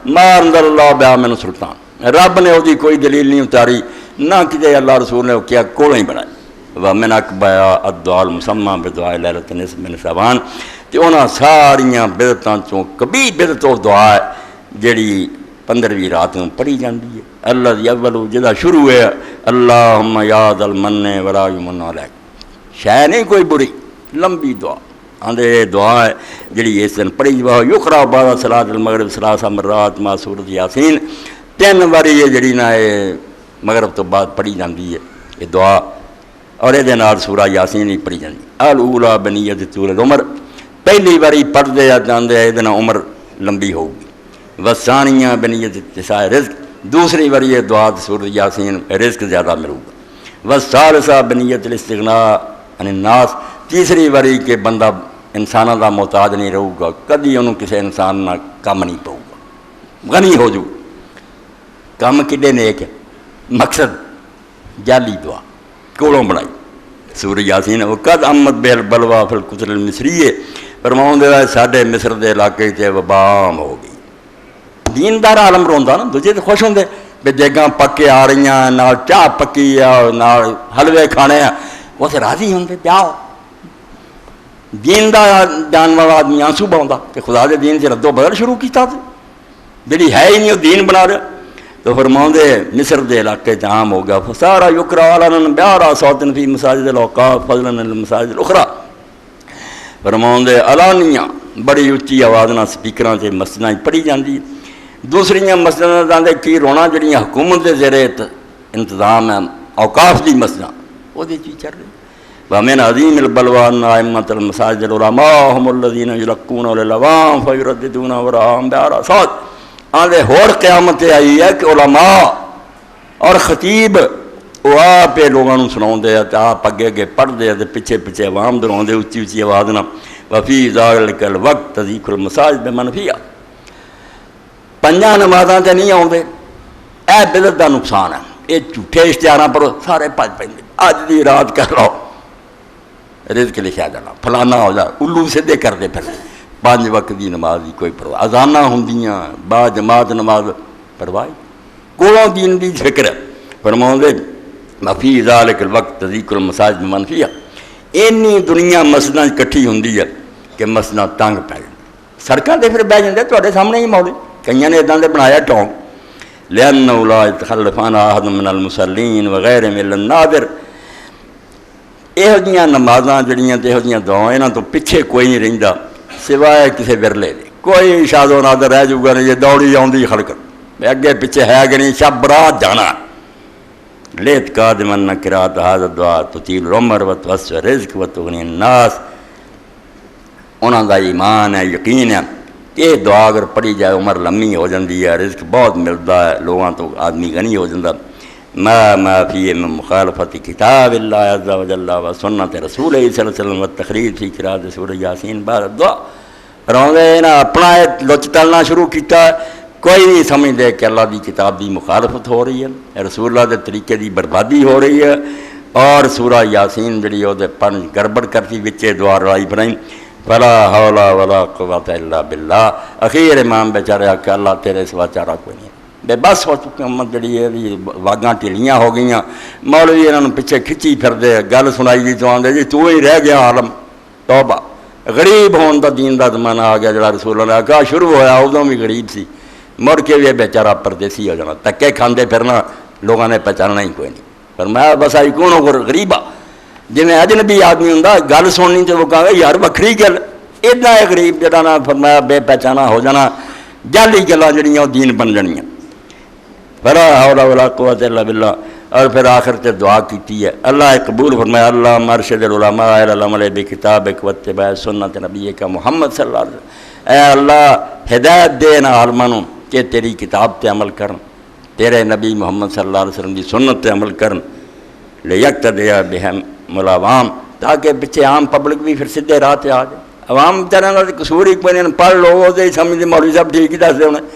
ما انزل اللہ بہا من سلطان. رب نے وہ کوئی دلیل نہیں اتاری، نہ کتے اللہ رسول نے وہ کیا کوڑوں ہی بنائے. وَمِنْ أَقْبَحِهَا الدُّعَاءُ الْمُسَمَّى بِدُعَاءِ لَيْلَةِ النِّصْفِ مِنْ شَعْبَانَ. تو انہاں ساریاں بدعتاں چوں کبھی بدعت و دعا ہے جڑی 15ویں رات میں پڑھی جاندی ہے. اللہ اول جدا شروع ہے اللہم یا ذا المن ولا یمن علیک. شے نہیں کوئی بری، لمبی دعا. آندے دعا ہے جڑی اس دن پڑھی جا یقرا بعد صلاۃ المغرب 3 مرات ما سورۃ یاسین. 3 باری یہ جڑی نا مغرب تو بعد پڑھی جاندی ہے یہ دعا، اور یہ سورہ یاسین ہی پڑھی جاتی. الاولیٰ بنیت طول العمر، پہلی باری پڑھتے جاندے یہ عمر لمبی ہوگی. والثانیہ بنیت اتساع رزق، دوسری باری یہ دعا سورۃ یاسین رزق زیادہ ملے گا. والثالثہ بنیت الاستغناء عن الناس، تیسری باری کہ بندہ انسانوں کا محتاج نہیں رہے گا، کدی انہوں کسی انسان نہ کم نہیں پاؤ گا، غنی ہو جو. کم کڈے نیک ہے، مقصد جعلی دعا کوڑوں بنائی. سورہ یاسین وقت امت بہل بلوا فل قطر المصری ہے فرماؤں دے ساڈے مصر دے علاقے تے وبام ہو گئی. دیندار عالم روندا نا، دوجے تے خوش ہوندے بھی دیگاں پکے آ رہی ہیں، نال چاہ پکی ہے، نال حلوے کھانے ہیں، وہ تے راضی ہوندے پیاؤ. دین دا جان والا آدمی آنسو باوندا کہ خدا دے دین سے رد و بدل شروع کیتا تے جڑی ہے ہی نہیں وہ دین بنا رہا. تو فرماؤندے مصر دے علاقے چ عام ہو گیا سارا یقرا علن بیارا صوتن فی مساجد الاوقاف فضلا للمساجد الاخرى فرماؤندے علانیہ بڑی اچھی آواز نال سپیکراں تے مسجداں پڑھی جاندی دوسریاں مسجداں دے کی رونا جڑیاں حکومت دے زیر انتظام ہے اوقاف دی مسجداں وہ دے چی چل رہی ومن عظیم البلوى ان ائمة المساجد العلماء هم الذين يلقون للعوام فيرددون وراءهم بأعلى صوت آدھے ہوڑ قیامت آئی ہے کہ علماء اور خطیب وہ آپ لوگوں نے سناؤں دے آپ اگے اگے پڑھ دے پیچھے پیچھے عوام دراؤں دے اچھی اچھی آواز نہ وفی ذالک الوقت تذیق المساجد بمنفیہ پنجاں نمازاں تے نہیں آؤں دے اے بدعت دا نقصان ہے یہ جھوٹے اشتہاراں پر سارے پج پے اج دی رات کر لو رزق لکھا جانا فلانا ہو جا الو سیدھے کرتے پھر 5 وقت دی نماز دی کوئی پرواہ اذانہ ہوندیاں با جماعت نماز پرواہ کولوں دین دی فکر فرماؤندے مفی ذالک الوقت تذیق المساجد بمنفیہ اینی دنیا مسجداں اکٹھی ہوندی ہے کہ مسجداں تنگ پੈ جاندی سڑکاں تے پھر بہ جاندے تواڈے سامنے ہی مولے کئیاں نے اداں دے بنایا ٹونگ لأنه لا يتخلف عنها أحد من المصلين وغيرهم إلا النادر یہو جیاں نمازاں جڑیاں تے یہو جیاں دعائیں نہ تو پیچھے کوئی نہیں رہندا سوائے کسی ورلے دے کوئی شاد و نادر رہ جوگا نہیں یہ دوڑی آؤندی خلق اگے پیچھے ہے کہ نہیں شب برات جانا لیت قادمن قرات هذا الدعاء تطيل العمر وتوسع الرزق وتغني الناس انہاں دا ایمان ہے یقین ہے کہ دعا اگر پڑھی جائے عمر لمبی ہو جاندی ہے رزق بہت ملتا ہے لوگاں تو آدمی غنی ہو جاندہ ما فی من مخالفت کتاب اللہ عز و جل و سنت رسول صلی اللہ علیہ وسلم و تخرید فی قرات سورہ یاسین بعد دعا روندے نا اپنا لچ تلنا شروع کیتا کوئی نہیں سمجھ دے کہ اللہ دی کتاب دی مخالفت ہو رہی ہے رسول اللہ دے طریقے دی بربادی ہو رہی ہے اور سورہ یاسین جڑی او دے پڑھ گڑبڑ کرتی وچے دعا رڑائی بنائی فلا حول ولا قوت الا باللہ اخیر امام بیچارے کہ اللہ تیرے سوا چارہ کوئی نہیں بے بس ہو چکے امت جڑی ہے واگاں ٹھیلیاں ہو گئیاں مولوی انہوں نے پیچھے کھچی پھر دے گل سنائی دی تو آندے جی تو ہی رہ گیا عالم توبہ غریب ہون دا دین دا زمانہ آ گیا جڑا رسول اللہ نے کہا شروع ہویا ادوں بھی غریب سی مڑ کے بھی بیچارہ پردیسی ہو جانا تکے کھاندے پھرنا لوگاں نے پہچاننا ہی کوئی نہیں فرمایا بس آئی کون ہو غریبا جی اجنبی آدمی ہوں گل سننی تو وہ کہا یار وکری گل ایڈا ہے غریب جڑا نا فرمایا بے پہچانا ہو جانا جعلی گلاں جڑیاں دین بن جانیاں فلا حول ولا قوت الا باللہ اور پھر آخر تے دعا کیتی ہے اللہ قبول فرمایا اللہ مرشد العلماء الی العمل بکتابک واتباع سنت نبیک محمد صلی اللہ علیہ وسلم اے اللہ ہدایت دے ان عالموں کہ تیری کتاب تے عمل کرن تیرے نبی محمد صلی اللہ علیہ وسلم دی سنت تے عمل کرن لیقتدی بہم العوام تاکہ پیچھے عام پبلک بھی پھر سیدھے راہ تے آ جائے عوام تیرے نال قصور ہی کوئی نہیں پڑھ لو تے سمجھ مولوی صاحب ٹھیک ہی دس دے انہیں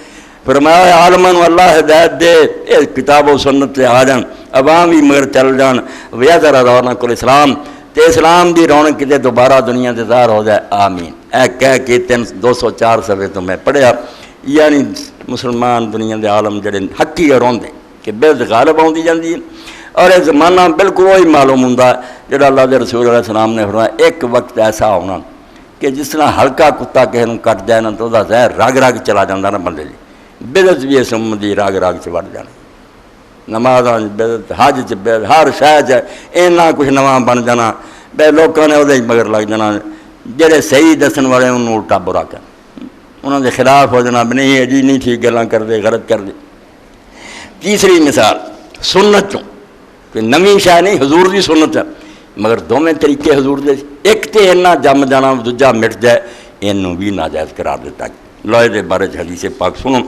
فرمایا عالمن اللہ ہدایت دے کتاب و سنت سے آ جان عوام بھی مگر چل جان ویا ذرا رونق الاسلام تے اسلام دی رونق کتے دوبارہ دنیا تے ظاہر ہو جائے آمین اے کہہ کے 204 صفحے تو میں پڑھیا یعنی مسلمان دنیا دے عالم جڑے حقی روندے کہ بے غالب آؤندی جاندی ہے اور یہ زمانہ بالکل وہی معلوم ہوندا ہے جڑا اللہ دے رسول علیہ السلام نے فرمایا ایک وقت ایسا ہونا کہ جس طرح ہلکا کتا کسی نوں کٹ جائے نا تو دا زہر رگ رگ چلا جاندا نا بندے دی بدعت بھی اس امت دی راگ راگ سے بڑھ جانا نمازاں بدعت حج چ بدعت ہر شے چ اینا کچھ نواں بن جانا بے لوکاں نے اودے مگر لگ جانا جڑے صحیح دسن والے انہوں الٹا برا کر انہوں دے خلاف ہو جانا نہیں جی نہیں ٹھیک گلاں کر دے غلط کر دے تیسری مثال سنت چوں کہ نویں شے نہیں حضور دی سنت ہے مگر دوویں طریقے حضور دے ایک تے اینا جم جانا دوجا مٹ جائے اینوں بھی ناجائز قرار دیتا لوہے دے بارے حدیث پاک سنو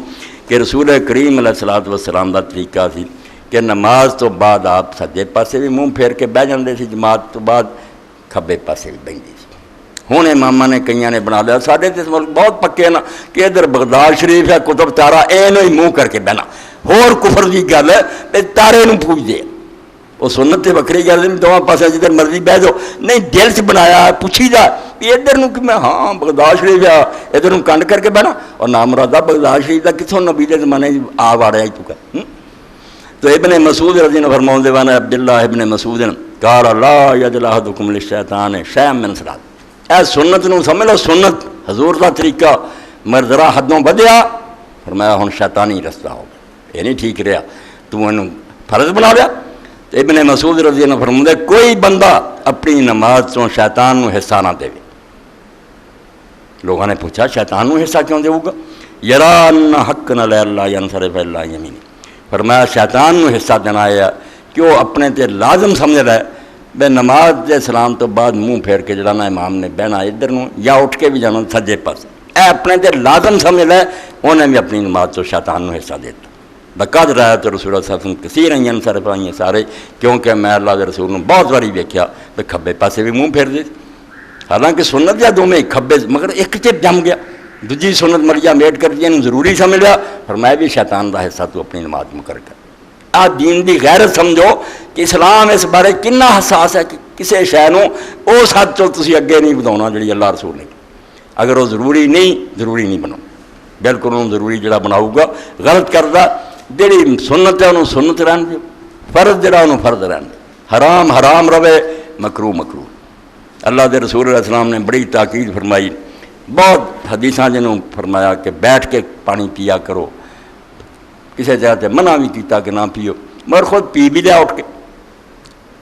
کہ رسول کریم علیہ الصلوۃ والسلام دا طریقہ سی کہ نماز تو بعد آپ سجے پاسے بھی منہ پھیر کے بہ جاندے سی جماعت تو بعد کھبے پاسے بھی بہندے سی ہن اماماں نے کئیاں نے بنا لیا ساڈے تے ملک بہت پکے نا کہ ادھر بغداد شریف ہے کتب تارا اینو ہی منہ کر کے بہنا ہور کفر دی گل ہے تارے نوں پوچھ دے وہ سنت تے وکری گل دونوں پاسے جدھر مرضی بہ جاؤ نہیں دل چ بنایا پوچھی جا ادھر نوں کہ میں ہاں بغداد شریف ہے ادھر نوں کنڈ کر کے بہنا اور نام مرادہ بغداد شریف دا کتھوں نبی دے زمانے آ واڑیا تو کہ تو ابن مسعود رضی اللہ فرماؤں دے وانا عبداللہ ابن مسعود قال لا یجل احدکم للشیطان شیئا من صلاۃ اے سنت نوں سمجھ لو سنت حضور دا طریقہ مگر ذرا حدوں بدیا فرمایا ہن شیطانی رستہ ہو یہ نہیں ٹھیک رہا، تو انہوں فرض بنا لیا۔ تو ابن مسعود رضی اللہ عنہ فرماتے کوئی بندہ اپنی نماز تو شیطان نو حصہ نہ دے۔ لوگوں نے پوچھا شیطان نو حصہ کیوں دے گا؟ یرا ان حق نہ لے اللہ ینصرف اللہ یمینی، فرمایا شیطان نو حصہ دینا ہے کہ وہ اپنے تے لازم سمجھ رہا ہے بے نماز دے سلام تو بعد منہ پھیر کے جڑا نا امام نے بہنا ادھر نو یا اٹھ کے بھی جانا سجے پاس، اے اپنے تے لازم سمجھ رہا ہے، انہیں بھی اپنی نماز تو شیطان نو حصہ دیتا۔ بقد رایت رسول اللہ صلی اللہ علیہ وسلم کثیر ینصرف آئیں سارے، کیونکہ میں اللہ دے رسول نے بہت باری ویکھیا کہ کھبے پاسے بھی منہ پھیر دے، حالانکہ سنت یا دو میں کھبے، مگر ایک چپ جم گیا، دوجی سنت مریا میٹ کر دیا، ضروری سمجھ لیا، فرمایا بھی شیطان دا حصہ تو اپنی نماز مقرر کر۔ آپ دین دی غیرت سمجھو کہ اسلام اس بارے کنا حساس ہے کہ کسی شے نو اس حد تو تسی اگے نہیں بداؤنا جڑی اللہ رسول نے، اگر وہ ضروری نہیں بناؤ، بالکل انہوں ضروری جڑا بناؤ گا غلط کردا، جڑی سنت ہے انہوں سنت رہن دیو، فرض جڑا انہوں فرض رہن دیو، حرام حرام رہے، مکروہ مکروہ۔ اللہ دے رسول علیہ السلام نے بڑی تاکید فرمائی، بہت حدیثاں جنہوں فرمایا کہ بیٹھ کے پانی پیا کرو، کسی جگہ تے منع بھی کیتا کہ نہ پیو، مگر خود پی بھی لیا اٹھ کے۔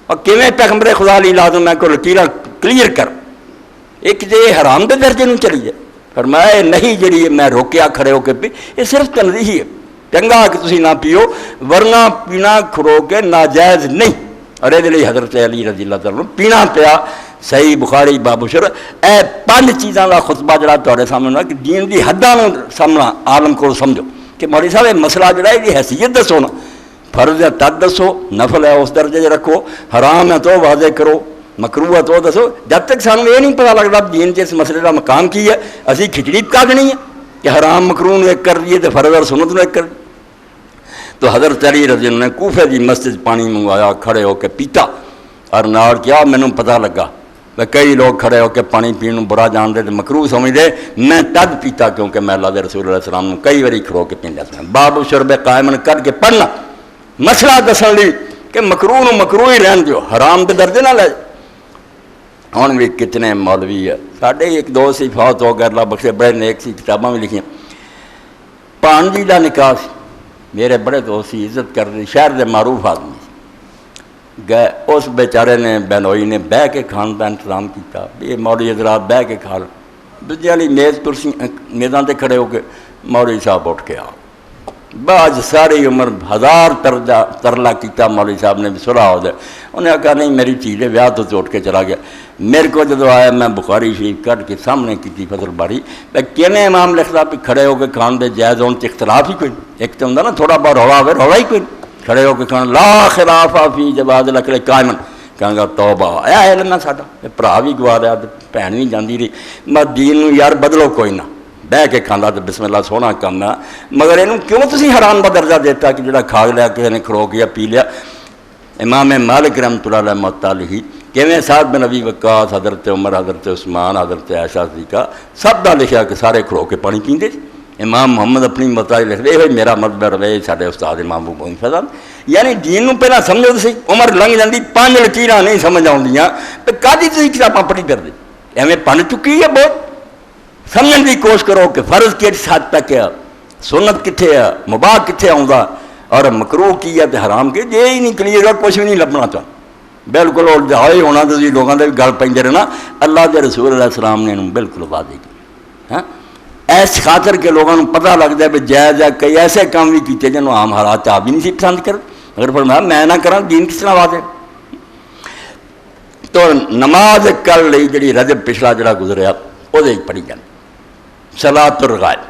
اور کیویں پیغمبر خدا علیہ لازم میں کو لکیراں کلیئر کر، ایک جے حرام دے درجے نوں چلی جائے، فرمایا نہیں جڑی میں روکیا کھڑے ہو کے پی، یہ صرف تنزیہی ہے، چنگا کہ تسی نہ پیو، ورنہ پینا کھڑو کے ناجائز نہیں۔ اور یہ لیے حضرت علی رضی اللہ تعالیٰ پینا پیا، صحیح بخاری باب شر، اے 5 چیزاں کا خطبہ جڑا تہاڈے سامنے ہونا کہ دین دی حداں نوں سامنا عالم کو سمجھو کہ مولوی صاحب یہ مسئلہ جڑا ہے یہ حیثیت دسو نا، فرض ہے تد دسو، نفل ہے اس درجے چ رکھو، حرام ہے تو واضح کرو، مکروہ ہے تو دسو۔ جب تک سانوں یہ نہیں پتہ لگتا دین کے اس مسئلے کا مقام کی ہے، اسی کھچڑی پکا دینی ہے کہ حرام مکروہ نو ایک کر دیے تو فرض اور سنت نو ایک کر دیے۔ تو حضرت علی رضی اللہ عنہ نے کوفے دی مسجد پانی منگوایا، کھڑے ہو کے پیتا، اور نال کیا مینوں پتہ لگا کہ کئی لوگ کھڑے ہو کے پانی پینے برا جان دے تو مکروہ سمجھ دے، میں تد پیتا کیونکہ میں اللہ دے رسول علیہ السلام نے کئی باری کھڑو کے پیندا سنا۔ باب شرب قائمن کر کے پڑھنا، مسئلہ دسن لی کہ مکروہ نو مکروہ ہی رہن دیو، حرام دے درجے نہ لے۔ ہن بھی کتنے مولوی ہے ساڈے، ایک دو سی فوت ہو گئے اللہ بخشے، بڑے نیک سی، کتاباں بھی لکھیاں، پانجی دا نکاح سی، میرے بڑے دوست سی، عزت کرتے، شہر دے معروف آدمی گئے، اس بیچارے نے بہنوئی نے بہ کے کھان کا انتظام کیا، یہ مولوی حضرات بہ کے کھا لو، دوجے والی میز کرسی میزاں تے کھڑے ہو کے مولوی صاحب اٹھ کے آ، بعد ساری عمر 1000 ترلا کیا، مولوی صاحب نے بھی سلاح ہو جائے، انہیں کہا نہیں میری چیز ہے، ویاہ تو اٹھ کے چلا گیا۔ میرے کو جدو آیا میں بخاری شریف کٹ کے سامنے کی فضل باری، کہنے امام لکھتا بھی کھڑے ہو کے کھان دے جائز ہونے سے اختلاف ہی کوئی نہیں، ایک تو ہوں نا تھوڑا بہت رولا ہوئے، رولا ہی کوئی نہیں، کھڑے ہو کے کھانا لا خلاف فی جواز الاکل قائمن، کہاں گا توبہ اے علم ہے ساڈا، بھرا بھی گوا رہا بھین بھی جاندی رہی، میں دین نو یار بدلو کوئی نہ، بہ کے کھانا تو بسم اللہ سونا کام ہے، مگر یہ کیوں تسی حرام کا درجہ دیتا کہ جڑا کھا لیا کسی نے کھڑو کیا پی لیا۔ امام مالک رحمۃ اللہ علیہ مطالعی کیویں سعد بن ابی وقاص، حضرت عمر، حضرت عثمان، حضرت عائشہ صدیقہ سب دا لکھا کہ سارے کھڑو کے پانی پیندے۔ امام محمد اپنی مطالعہ لکھ دے میرا مذہب روے سارے استاد امام ابو حنیفہ صاحب، یعنی دین نو پہلا سمجھو تو صحیح، عمر لنگ جاندی 5 لکیراں نہیں سمجھ آؤندیاں تے کدی تسی کتاباں پڑھی پھردے، ایویں پڑھ چکی ہے بہت، سمجھن کی کوشش کرو کہ فرض کس حد تک ہے، سنت کتنے ہے، مباح کتنے آؤں اور مکروہ کی ہے تو حرام کی، یہ ہی نہیں کلیئر، کچھ بھی نہیں لبنا چاہتا، بالکل الجھاؤ ہی ہونا تو لوگوں کے بھی گل پہ رہنا۔ اللہ کے رسول علیہ السلام نے انہوں بالکل واضح کی، ہاں ایس خاطر کے لوگوں کو پتہ لگتا ہے بھی جائز ہے، کئی ایسے کام بھی کیتے جنہوں عام حالات آپ بھی نہیں سی پسند کر، اگر فرمایا میں نہ کرا دین کس طرح واضح۔ تو نماز کل لی جڑی رجب پچھلا جڑا گزریا وہ پڑھی جاتی صلاۃ الرغائب،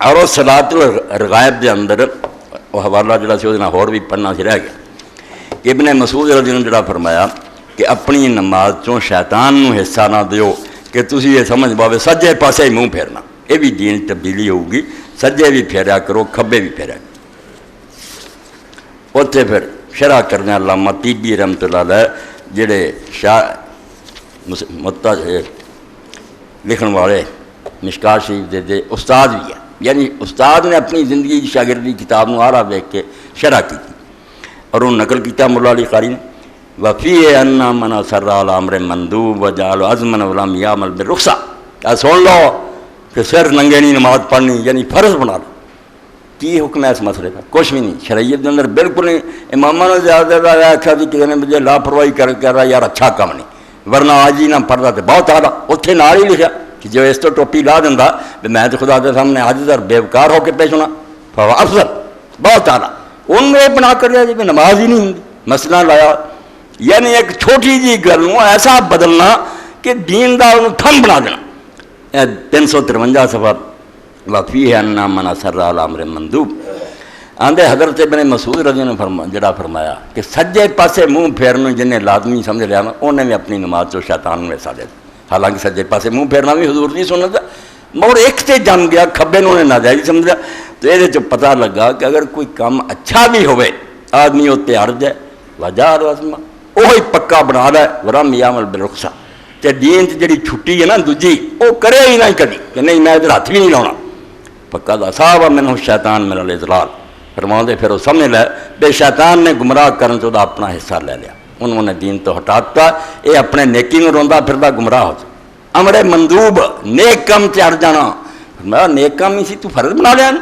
اور وہ صلاۃ الرغائب دے اندر وہ حوالہ جڑا سی وہ ہور بھی پڑھنا سی رہ گیا۔ ابن مسعود رضی اللہ عنہ جڑا فرمایا کہ اپنی نماز چوں شیطان نو حصہ نہ دیو کہ تسی یہ سمجھ پاوے سجے پاسے ہی منہ پھیرنا، یہ بھی دین تبدیلی ہوگی، سجے بھی پھیریا کرو کھبے بھی پھیریا کرو۔ اتنے پھر شرح کرنے علامہ طیبی رحمۃ اللہ علیہ جڑے لکھن والے مشکات شریف دے استاد بھی ہیں، یعنی استاد نے اپنی زندگی شاگردی کتاب نو آرا دیکھ کے شرح کی اور وہ نقل کیا مولا علی قاری نے، وفی انا من اصر علی امر مندوب وجعل عزما ولم یعمل بالرخصہ، سن لو کہ سر ننگے نہیں نماز پڑھنی یعنی فرض بنا لو، کی حکم ہے اس مسئلے کا؟ کچھ بھی نہیں، شریعت کے اندر بالکل نہیں۔ اماموں نے زیادہ آخیا کہ کسی نے مجھے لاپرواہی کر رہا یار اچھا کام نہیں، ورنہ آج ہی نہ پڑھتا تو بہت آلہ، اتنے نال ہی لکھا کہ جو اس تو ٹوپی لا دینا بھی میں تو خدا کے سامنے عاجز اور بےوقار ہو کے پیش ہونا فہو افضل، بہت اعلیٰ۔ ان میں بنا کر لیا جی کہ نماز ہی نہیں ہوتی، مسئلہ لایا، یعنی ایک چھوٹی جی گل ایسا بدلنا کہ دین دا انہوں تھم بنا دینا۔ 353 صفحہ وفی ہے انا من اصر علی امر مندوب آندے حضرت ابن مسعود رضی اللہ عنہ نے جڑا فرمایا کہ سجے پاسے منہ پھیرنے جنہیں لازمی سمجھ لیا نا انہیں بھی اپنی نماز تو شیطان میں سا دے، حالانکہ سجے پاسے منہ پھیرنا بھی حضور نہیں سنتا، مگر ایک تے جم گیا کھبے نے انہیں ناجائز سمجھ لیا۔ تو یہ پتہ لگا کہ اگر کوئی کام اچھا بھی ہوئے آدمی اتنے ہر جائے وجہ رسما وہی پکا بنا لے ورم یعمل بالرخصہ، تے دین جڑی چھٹی ہے نا دوجی وہ کرے ہی نہیں کبھی کہ نہیں میں ادھر ہاتھ بھی نہیں لاؤنا، پکا دا صاحب منہ شیطان میرا الاضلال فرماؤں دے پھر وہ سمجھ لے بے شیطان نے گمراہ کرن تو دا اپنا حصہ لے لیا، انہوں نے دین تو ہٹاتا، یہ اپنے نیکی میں روندا پھردا گمراہ ہو جائے۔ امر مندوب نیک کم چڑھ جانا، میں نیک کم ہی سی تو فرض بنا لیا نا۔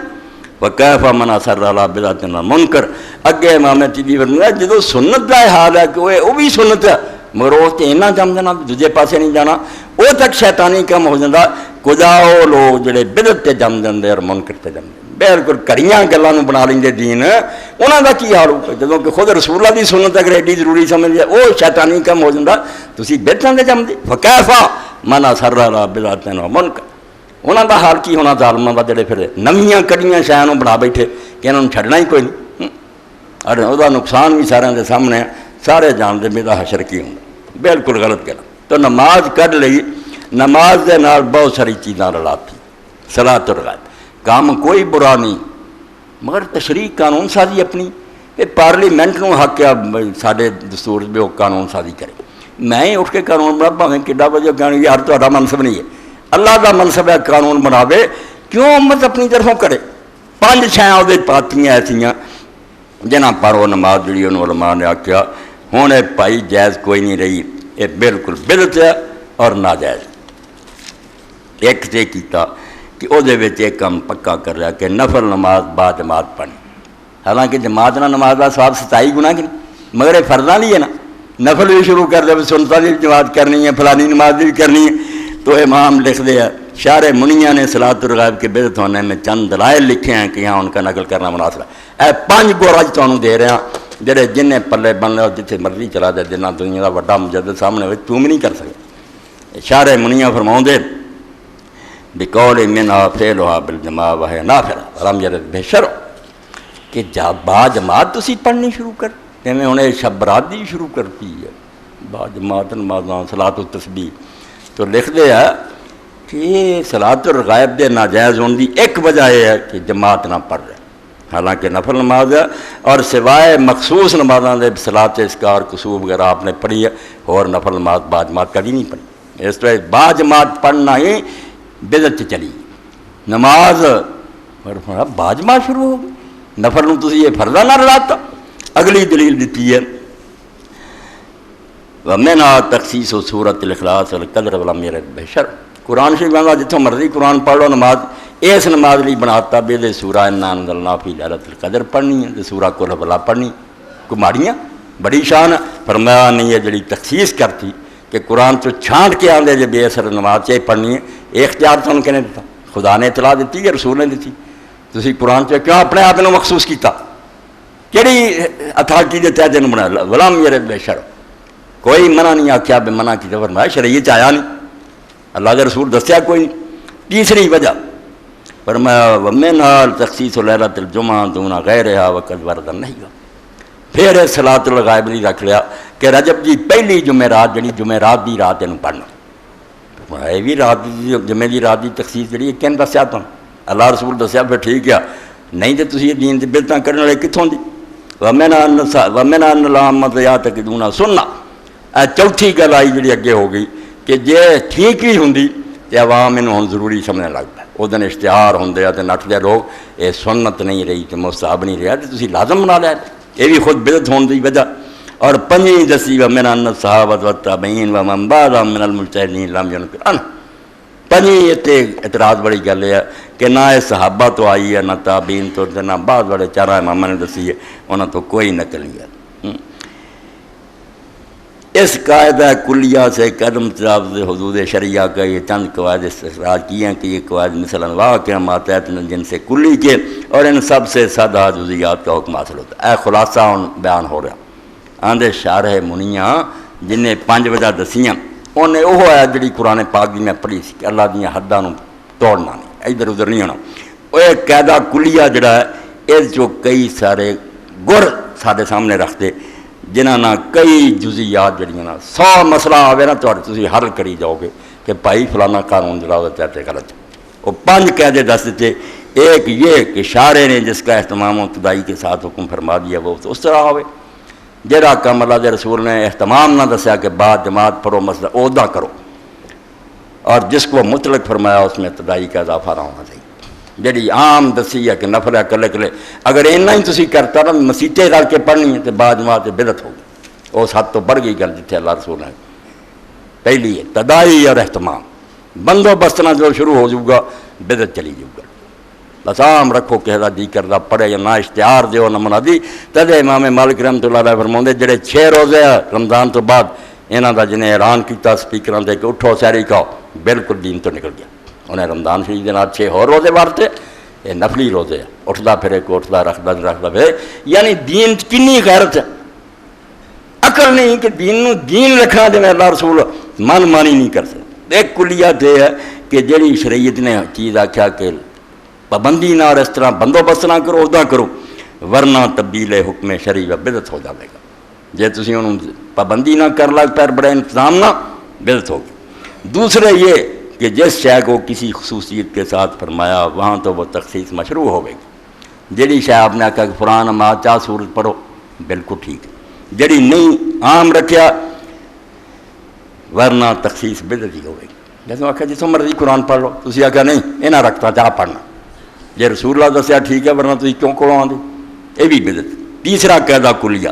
وکیف من اصر علی بدعۃ منکر، اگے امام تیجی فرمایا جدو سنت کا حال ہے کہ وہ بھی سنت ہے مگر وہ تو اینا جم جانا دوجے پاسے نہیں جانا، وہ تک شیطانی کم ہو جاتا۔ کجا وہ لوگ جڑے بدعت تے جم جاندے اور منکر تے جم جاندے بالکل کریاں گلاں نوں بنا لیں دین، انہاں دا کی حال ہوگا جدوں کہ خود رسول اللہ دی سنت اگر ایڈی ضروری سمجھ لیا وہ شیطانی کم ہو جاتا، تسی بدعتاں دے جم دے۔ وکیف من اصر علی بدعۃ منکر، انہاں دا حال کی ہونا ظالماں دا جڑے پھر نویاں کڑیاں شیاں بنا بیٹھے کہ انہوں نے چھڑنا ہی کوئی نہیں، اور وہ نقصان بھی سارے دے سامنے ہے، سارے جانتے میرا حشر کی ہوں، بالکل غلط گل۔ تو نماز کر لئی، نماز دے نال بہت ساری چیزاں رلاتی، صلاۃ الغائب کام کوئی برا نہیں، مگر تشریع قانون سازی اپنی کہ پارلیمنٹ نو حق ہے سارے دستور بھی وہ قانون سازی کرے، میں ہی اٹھ کے قانون بنا پاویں کڈا وجہ قانون، یار تہاڈا منصب نہیں ہے، اللہ کا منصب ہے قانون بناوے، کیوں امت اپنی طرفوں کرے؟ 5 شیاں وہ پاتیاں ایسیاں جنہاں پر وہ نماز جڑی انہوں علماء نے آکھیا ہوں اے بھائی جائز کوئی نہیں رہی، یہ بالکل بدعت ہے اور ناجائز۔ ایک تے کیتا کہ وہ ایک کم پکا کر رہا کہ نفل نماز با جماعت پڑھنی، حالانکہ جماعت نہ نماز کا ثواب 27 گنا کی نہیں، مگر یہ فرضاں لی ہے نا، نفل بھی شروع کر دے سنتاں دی جماعت کرنی ہے، فلانی نماز بھی کرنی ہے۔ تو امام لکھ دیا شارع منیہ نے صلاۃ الغائب کے بدعت ہونے میں چند دلائل لکھے ہیں کہ یہاں ان کا نقل کرنا مناسب ہے۔ اے 5 گورج تمہیں دے رہا جڑے جن پلے بن لے جتنے مرضی چلا دے، جنہ دنیا کا وڈا مجدد سامنے ہوئے تم نہیں کر سکے۔ شارع منیہ فرماؤں دے بقول منہا فعلھا بالجماع وہی نافلہ ولم یرد بہ شرع، کہ با جماعت تسی پڑھنی شروع کر، میں انہیں شب برات دی شروع کرتی ہے با جماعت نمازاں صلاۃ التسبیح۔ تو لکھ دیا کہ صلاۃ الغائب دے ناجائز ہونے کی ایک وجہ یہ ہے کہ جماعت نہ پڑھ رہے، حالانکہ نفل نماز ہے اور سوائے مخصوص نمازاں دے صلاۃ اسکار کسوف وغیرہ آپ نے پڑھی ہے، اور نفل نماز با جماعت کبھی نہیں پڑھی، اس طرح با جماعت پڑھنا ہی بدعت چلی نماز با جماعت شروع ہو گئی، نفل نوں تسی یہ فرضاں نہ رلاتا۔ اگلی دلیل دیتی ہے وَمِنْهَا تَخْصِيصُ سُورَةِ الْإِخْلَاصِ وَالْقَدْرِ وَلَمْ يَرِدْ بِهِ شَرْعٌ، قرآن شریف میں جتوں مرضی قرآن پڑھ لو، نماز اس نماز لی بناتا بھی دے سورہ اِنَّا أَنزَلْنَاهُ فِي لَيْلَةِ الْقَدْرِ پڑھنی ہے، سورہ قل هُوَ اللَّهُ پڑھنی، کماڑیاں بڑی شان ہے۔ فرمایا نہیں ہے جڑی تخصیص کرتی کہ قرآن تو چھانٹ کے آندے جب اثر نماز چاہیے پڑھنی ہے، یہ اختیار تو ان کے نے دیتا، خدا نے اطلاع دیتی ہے، رسول نے دیتی، تسی قرآن سے کیوں اپنے آپ نے مخصوص کیتا؟ کیڑی اتھارٹی دے تحت انہوں بنایا؟ وَلَمْ يَرِدْ بِهِ شَرْعٌ، کوئی منع نہیں آکھیا بے منع کی تو فرمایا شریعت آیا نہیں، اللہ کے رسول دسیا کوئی نہیں۔ تیسری وجہ فرمایا وَمِنْهَا تَخْصِيصُ لَيْلَةِ الْجُمْعَةِ دُونَ غَيْرِهَا وَقَدْ وَرَدَ النَّهْيُ، پھر صلاۃ الغائب لی رکھ لیا کہ رجب جی پہلی جمعرات جڑی جمعرات دی رات انہوں پڑھنا، یہ بھی رات جمعے دی رات دی تخصیص جڑی کن دسیا تم؟ اللہ رسول دسیا پھر ٹھیک ہے، نہیں تو تسی دین دی بدعتاں کرنے والے کتھوں دی؟ وَمِنْهَا أَنَّ الْعَامَّةَ يَعْتَقِدُونَ سُنَّةً، چوتھی گل آئی جڑی اگے ہو گئی کہ جے ٹھیک ہی ہوں تو عوام انہوں ضروری سمجھنے لگتا ہے، وہ دن اشتہار ہوندے تو نٹتے لوگ یہ سنت نہیں رہی تو مستحب نہیں رہا تو تسی لازم بنا لیا، یہ بھی خود بدعت ہونے کی وجہ۔ اور پنجویں دسی وَمِنْ أَنَّ الصَّحَابَةَ وَالتَّابِعِينَ وَمَنْ بَعْدَهُم مِنَ الْمُجْتَهِدِينَ لَمْ يُنْكِرْ عَنْهُ، پنجی تے اعتراض بڑی گل ہے کہ نہ یہ صحابہ تو آئی ہے، نہ تابعین تو، نہ بعد بڑے چارہ امامہ نے دسی ہے، انہوں تو کوئی نقل نہیں ہے۔ اس قاعدہ کلیہ سے قدم تجاوز حدود شریعہ کا یہ چند قواعد استخراج کیے ہیں کہ یہ قواعد مثلا واقع ماتحت جن سے کلی کے اور ان سب سے سادہ جزیات کا حکم حاصل ہوتا ہے۔ اے خلاصہ بیان ہو رہا آندھے شارح منیاں جنہیں 5 وجہ دسیاں انہیں وہ ہے جڑی قرآن پاک دی میں پڑھی سی کہ اللہ دیاں حداں نوں توڑنا نہیں، ادھر ادھر نہیں ہونا۔ وہ ایک قاعدہ کلیہ جڑا ہے اس جو کئی سارے گر سارے سامنے رکھتے جنہاں نہ کئی جزیات جڑیاں نا 100 مسئلہ آوے نا تسی حل کری جاؤ گے کہ بھائی فلانا قانون جڑا ہوتا ہے غلط۔ وہ 5 قاعدے دس دیتے، ایک یہ کہ شارع نے جس کا اہتمام و ابتدائی کے ساتھ حکم فرما دیا وہ تو اس طرح ہوئے، جڑا کام اللہ دے رسول نے اہتمام نہ دسیا کہ بعد جماعت پڑھو مسئلہ عہدہ کرو، اور جس کو مطلق فرمایا اس میں ابتدائی کا اضافہ نہ ہونا چاہیے۔ جڑی عام دسی ہے کہ نفل ہے کلے کلے، اگر اینا ہی تسی کرتا نا مسیطے رل کے پڑھنی ہے تو بعد جماعت بدعت ہوگی، اس حد تو بڑھ گئی گل جتنے اللہ رسول نے پہلی ہے ابتدائی اور اہتمام، بندوبست نہ جو شروع ہو جائے گا بدعت چلی جائے گا۔ بس عام رکھو کہ دی کردہ پڑھے یا نہ اشتہار دیو نہ منادی۔ تدے امام مالک رحمۃ اللہ علیہ فرماؤندے جڑے 6 روزے رمضان تو بعد انہاں دا جنہیں اعلان کیتا سپیکراں تے کہ اٹھو سحری کھاؤ، بالکل دین تو نکل گیا۔ انہیں رمضان شریف دے نال 6 اور روزے وارتے، یہ نفلی روزے ہیں، اٹھدا پھرے کو اٹھدا رکھدا پھرے، یعنی دین کنی غیرت ہے، عقل نہیں کہ دین نو دین رکھنا جے اللہ رسول من مانی نہیں کر سکتے۔ ایک کلیت یہ ہے کہ جڑی شریعت نے چیز آکھیا کہ پابندی نہ اور اس طرح بندوبست نہ کرو ادا کرو ورنہ تبدیل حکم شرعی و بدعت ہو جائے گا۔ جے تسی انہوں پابندی نہ کر لگ پیر بڑے انتظام نہ بدعت ہوگی۔ دوسرے یہ کہ جس شے کو کسی خصوصیت کے ساتھ فرمایا وہاں تو وہ تخصیص مشروع ہوگی۔ جڑی شے آپ نے کہا کہ قرآن ما چاہ صورت پڑھو بالکل ٹھیک ہے، جڑی نہیں عام رکھیا ورنہ تخصیص بدعت ہی ہوگی۔ جیسے آخیا جس مرضی قرآن پڑھ لو، تسی آخیا نہیں یہ نہ رکھتا چاہ پڑھنا، جے رسول اللہ دسیا ٹھیک ہے ورنہ تسی کیوں کولوں آندے، یہ بھی بدعت۔ تیسرا قاعدہ کلیہ،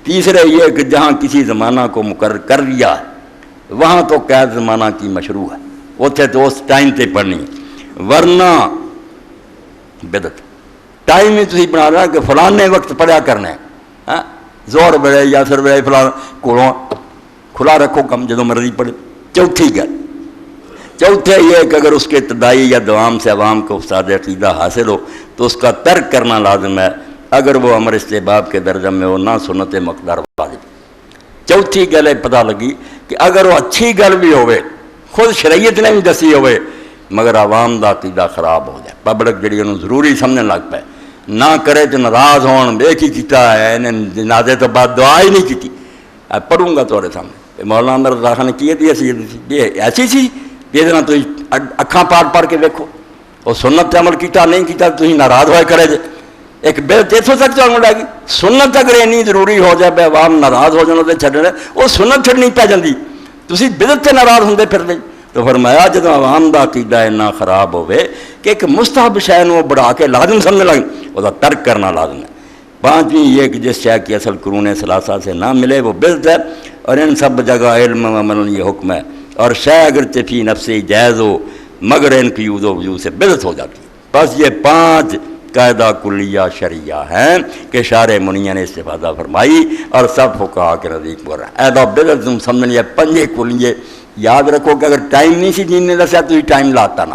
تیسرے یہ کہ جہاں کسی زمانہ کو مقرر کر لیا ہے وہاں تو قید زمانہ کی مشروع ہے، اتنے تو اس ٹائم تے پڑھنی ہے ورنہ بدعت۔ ٹائم ہی تسی بنا رہا کہ فلانے وقت پڑھیا کرنا ہے، زور بڑے یا سر بڑے فلاں کولوں کھلا رکھو کم جدوں مرضی پڑھے۔ چوتھی گل، چوتھے یہ کہ اگر اس کے ابتدائی یا دوام سے عوام کو استاد عقیدہ حاصل ہو تو اس کا ترک کرنا لازم ہے، اگر وہ امر استحباب کے درجہ میں ہو، نہ سنت مقدار واجب۔ چوتھی گل پتہ لگی کہ اگر وہ اچھی گل بھی ہوئے، خود شریعت نے بھی دسی ہوئے، مگر عوام دا عقیدہ خراب ہو جائے، پبلک جڑی انہوں ضروری سمجھنے لگ پائے، نہ کرے تو ناراض ہون، ایک ہی کیتا ہے انہیں جنازے تو بعد دعا ہی نہیں کیتی، پڑھوں گا تمہارے سامنے مولانا مرزا خان نے کی تھی ایسی سی یہ تو اکھاں پاڑ کے دیکھو، وہ سنت عمل کیتا نہیں کیتا تھی ناراض ہوئے کرے جے، ایک بدعت اتوں تک چلنے لے گی۔ سنت اگر اینی ضروری ہو جائے بے عوام ناراض ہو جانا تو چھڈنے، وہ سنت چھڈنی پی جاندی، تسی بدعت تے ناراض ہوندے پھر دے۔ تو فرمایا جدوں عوام دا عقیدہ اتنا خراب ہوئے کہ ایک مستحب شے نوں بڑھا کے لازم سمجھنے لگے، وہ ترک کرنا لازم ہے۔ پانچویں یہ کہ جس شے کی اصل قرون ثلاثہ سے نہ ملے وہ بدعت ہے، اور ان سب جگہ علم و عمل یہ حکم ہے، اور شے اگر فی نفسی جائز ہو مگر ان کی وجود و وجود سے بدعت ہو جاتی ہے۔ بس یہ 5 قاعدہ کلیہ شرعیہ ہیں کہ شارع منیہ نے استفادہ فرمائی اور سب فقہا کے نزدیک بول رہا ہے۔ ایدا بدعت تم سمجھنی ہے 5 کلیے یاد رکھو کہ اگر ٹائم نہیں سی دین نے دسیا تو ہی ٹائم لاتا نہ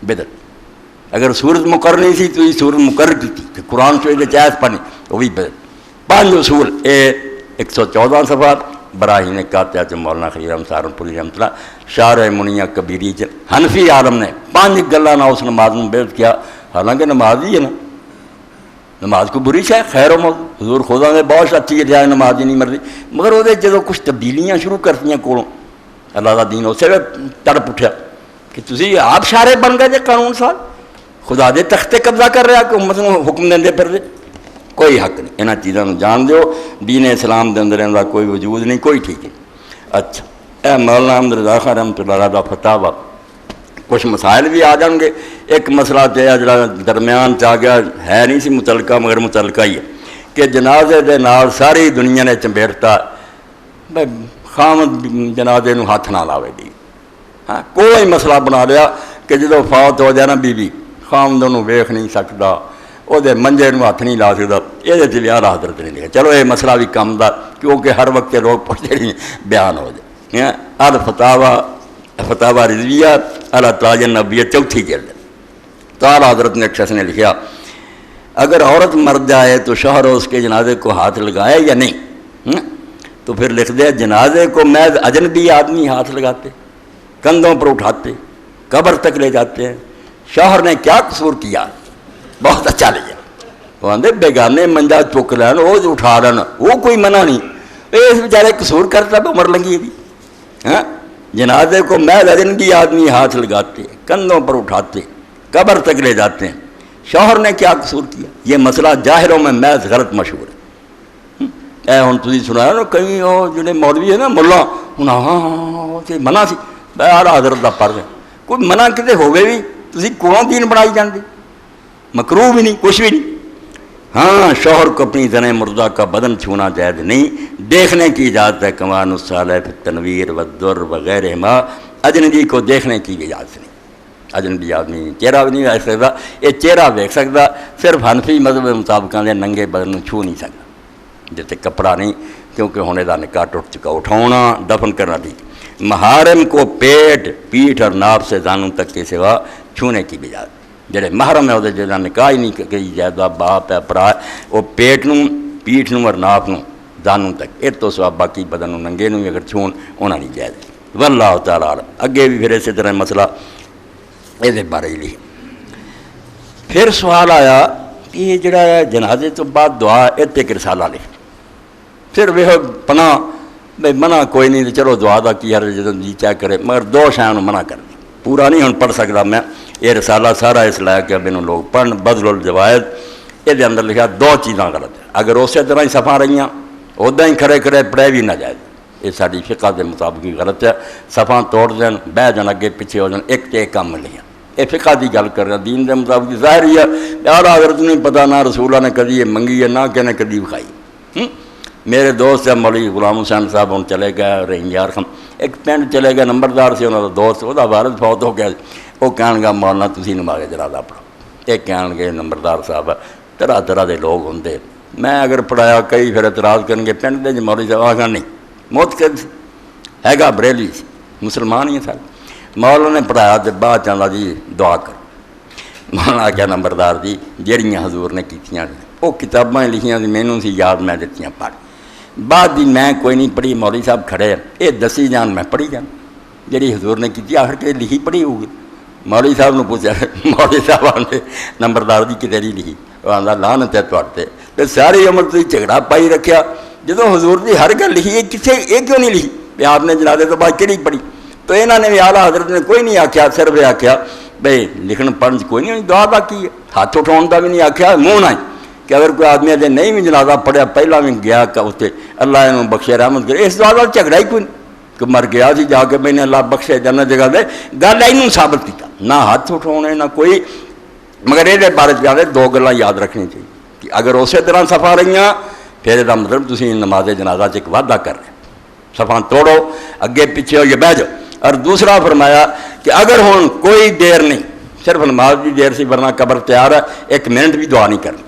بدعت، اگر صورت مقرر نہیں سی تو ہی صورت مقرر کی تھی کہ قرآن شریف جائز پڑھنی وہ بھی بدعت۔ 5 اصول 114 صفحات براہین قاطعہ مولانا خلیل احمد سہارنپوری رحمۃ اللہ شارع منیہ کبیری حنفی عالم نے 5 گلاں نہ اس نماز میں بدعت کیا، حالانکہ نماز ہی ہے نا، نماز کو بری شے خیر و موضوع حضور خدا نے بہت اچھی جائے نماز ہی نہیں مرضی، مگر وہ جدوں کچھ تبدیلیاں شروع کرتیاں کولوں اللہ کا دین اسے تڑپ اٹھیا کہ تسی آپ شارع بن گئے جے قانون سال خدا دے تختے قبضہ کر رہا کہ امت کو حکم دے پھر دے، کوئی حق نہیں، انہاں چیزاں جان دیو، دین اسلام دے اندر انہاں کوئی وجود نہیں، کوئی ٹھیک ہے۔ اچھا اے مولانا احمد رضا خان رحمۃ اللہ علیہ دا فتاوا، کچھ مسائل بھی آ جان گے۔ ایک مسئلہ جڑا درمیان چ آ گیا ہے نہیں سی متعلقہ مگر متعلقہ ہی ہے کہ جنازے دے نال ساری دنیا نے چمبیڑتا خامد جنازے نو ہاتھ نہ لاوے دی، ہاں کوئی مسئلہ بنا لیا کہ جدو فوت ہو جائے نا بیوی خامد انہوں ویکھ نہیں سکتا، وہ منجے نوں ہاتھ نہیں لا سکتا، یہ بھی اعلیٰ حضرت نے لکھا۔ چلو یہ مسئلہ بھی کم دا کیونکہ ہر وقت لوگ پڑھتے نہیں بیان ہو جائے۔ الفتاوی رضویہ علی تاج النبویہ 4 جلد۔ تو اعلیٰ حضرت نے ایک شخص نے لکھا اگر عورت مر جائے تو شوہر اس کے جنازے کو ہاتھ لگائے یا نہیں؟ تو پھر لکھ دے جنازے کو محض اجنبی آدمی ہاتھ لگاتے، کندھوں پر اٹھاتے، قبر تک لے جاتے ہیں، شوہر نے کیا قصور کیا؟ بہت اچھا لگا، وہ آدھے بیگانے منجا چک لین وہ اٹھا لین، وہ کوئی منع نہیں، اس بیچارے قصور کرتا عمر لگی بھی۔ ہاں جنازے کو محض اجنبی آدمی ہاتھ لگاتے، کندھوں پر اٹھاتے، قبر تک لے جاتے ہیں، شوہر نے کیا قصور کیا؟ یہ مسئلہ جاہروں میں محض غلط مشہور ہے۔ اے ہوں تھی سنایا نا کئی وہ جڑے مولوی ہے نا ملا ہوں ہاں منع سی اعلیٰ حضرت کا فرض ہے، کوئی منع کتے ہوئے بھی تھی کون دین بنائی جاندی، مکروہ بھی نہیں کچھ بھی نہیں۔ ہاں شوہر کو اپنی زن مردہ کا بدن چھونا جائز نہیں، دیکھنے کی اجازت ہے، کمان الصالح فی التنویر والدر وغیرہما، اجنبی کو دیکھنے کی اجازت نہیں، اجنبی آدمی چہرہ بھی نہیں دیکھ سکتا، یہ چہرہ دیکھ سکتا، صرف حنفی مذہب کے مطابق ننگے بدن چھو نہیں سکتا جیسے کپڑا نہیں، کیونکہ ہونے کا نکاح ٹوٹ چکا، اٹھاؤنا دفن کرنا ٹھیک۔ محارم کو پیٹ پیٹھ اور ناپ سے زانوں تک کے سوا چھونے کی بھی اجازت، جڑے محرم ہے وہ جہاں نکاح ہی نہیں کری جائے، باپ ہے پرا ہے، وہ پیٹ نوں پیٹھ نوں اور ناپ نوں زانوں تک، اس تو سوا باقی بدن نوں ننگے نوں اگر چھون ہونا نہیں جائز۔ واللہ تعالیٰ عالم۔ اگے بھی پھر اسی طرح مسئلہ یہ بارے لکھ۔ پھر سوال آیا کہ یہ جڑا ہے جنازے تو بعد دعا اتنے ایک رسالہ لکھ، پھر وہ پناہ بھائی منع کوئی نہیں، چلو دعا دا کی ہر جدوں جی چاہ کرے، مگر 2 شاوں منع کر دی، پورا نہیں ہوں پڑھ سکتا میں، یہ رسالہ سارا اس لائق کہ اب انہوں لوگ پڑھن۔ بدل الجوائز یہ اندر لکھا 2 چیزاں غلط ہے، اگر اسی طرح ہی صفحہ رہی ادا ہی کھڑے کھڑے پڑھے بھی نہ جائے، یہ ساری فقہ کے مطابق ہی غلط ہے، صفحہ توڑ دین بہ جان اگے پیچھے ہو جان، ایک تے ایک کام لیا، یہ فقہ کی گل کر رہا، دین کے مطابق ظاہر ہی ہے، اعلیٰ حضرت نہیں پتہ نہ رسولہ نے کدی یہ منگی ہے نہ کہ نے کدی بکھائی۔ میرے دوست ہے مولوی غلام حسین صاحب ہوں چلے گئے رحیم یار خان، ایک پنڈ چلے گئے نمبردار سے انہوں کا دوست، وہ والد فوت ہو گیا، وہ کہن گا مولانا تسی نماز جنازہ پڑھو، ایک کہن گے نمبردار صاحب طرح طرح دے لوگ ہوں، میں اگر پڑھایا کئی پھر اعتراض کریں گے، پنڈ دے مولوی صاحب آخا نہیں موت ہے گا بریلی سی مسلمان ہی ہیں سارے، مولانا نے پڑھایا تو بعد چاہتا جی دعا کرو، مولانا کیا نمبردار جی جہڑیاں حضور نے کیتیاں وہ کتاباں لکھیاں مینوں سی یاد میں دتیاں پڑھ، بعد دی میں کوئی نہیں پڑھی، مولوی صاحب کھڑے یہ دسی جان میں پڑھی جان جی حضور نے کی آخر کے لکھی پڑھی ہوگی۔ مولوی صاحب نے پوچھا، مولوی صاحب آتے نمبردار دی کتنے لکھی، وہ آتا لعنت ہے تواڈے تے، ساری عمر تھی جھگڑا پائی رکھیا، جدوں حضور دی ہر گل لکھی کتنے یہ کیوں نہیں لکھی بھی آپ نے جنازے تو بعد کہڑی پڑھی؟ تو یہاں نے بھی اعلیٰ حضرت نے کوئی نہیں آخیا، صرف یہ آخیا بھائی لکھن پڑھن کوئی نہیں، دعا دا کی ہے، ہاتھ اٹھاؤن کا بھی نہیں آخیا، منہ نہ کہ اگر کوئی آدمی اجے نہیں بھی جنازہ پڑھیا پہلا بھی گیا کہ اتنے اللہ انہوں بخشے رحمت کرے، اس دعا کا جھگڑا ہی کوئی نہیں کہ مر گیا سی جا کے میں نے اللہ بخشے جنت جگہ دے، گل اینوں ثابت کیا، نہ ہاتھ اٹھاؤنے نہ کوئی، مگر یہ بارے چاہتے 2 گلاں یاد رکھنی چاہیے کہ اگر اسی طرح صفحہ رہیاں پھر یہ مطلب تسی نماز جنازہ چ ایک وعدہ کر رہے، صفحہ توڑو اگے پیچھے ہو یہ بہ جاؤ۔ اور دوسرا فرمایا کہ اگر ہوں کوئی دیر نہیں، صرف نماز کی دیر سی ورنہ قبر تیار ہے، 1 منٹ بھی دعا نہیں کرنی،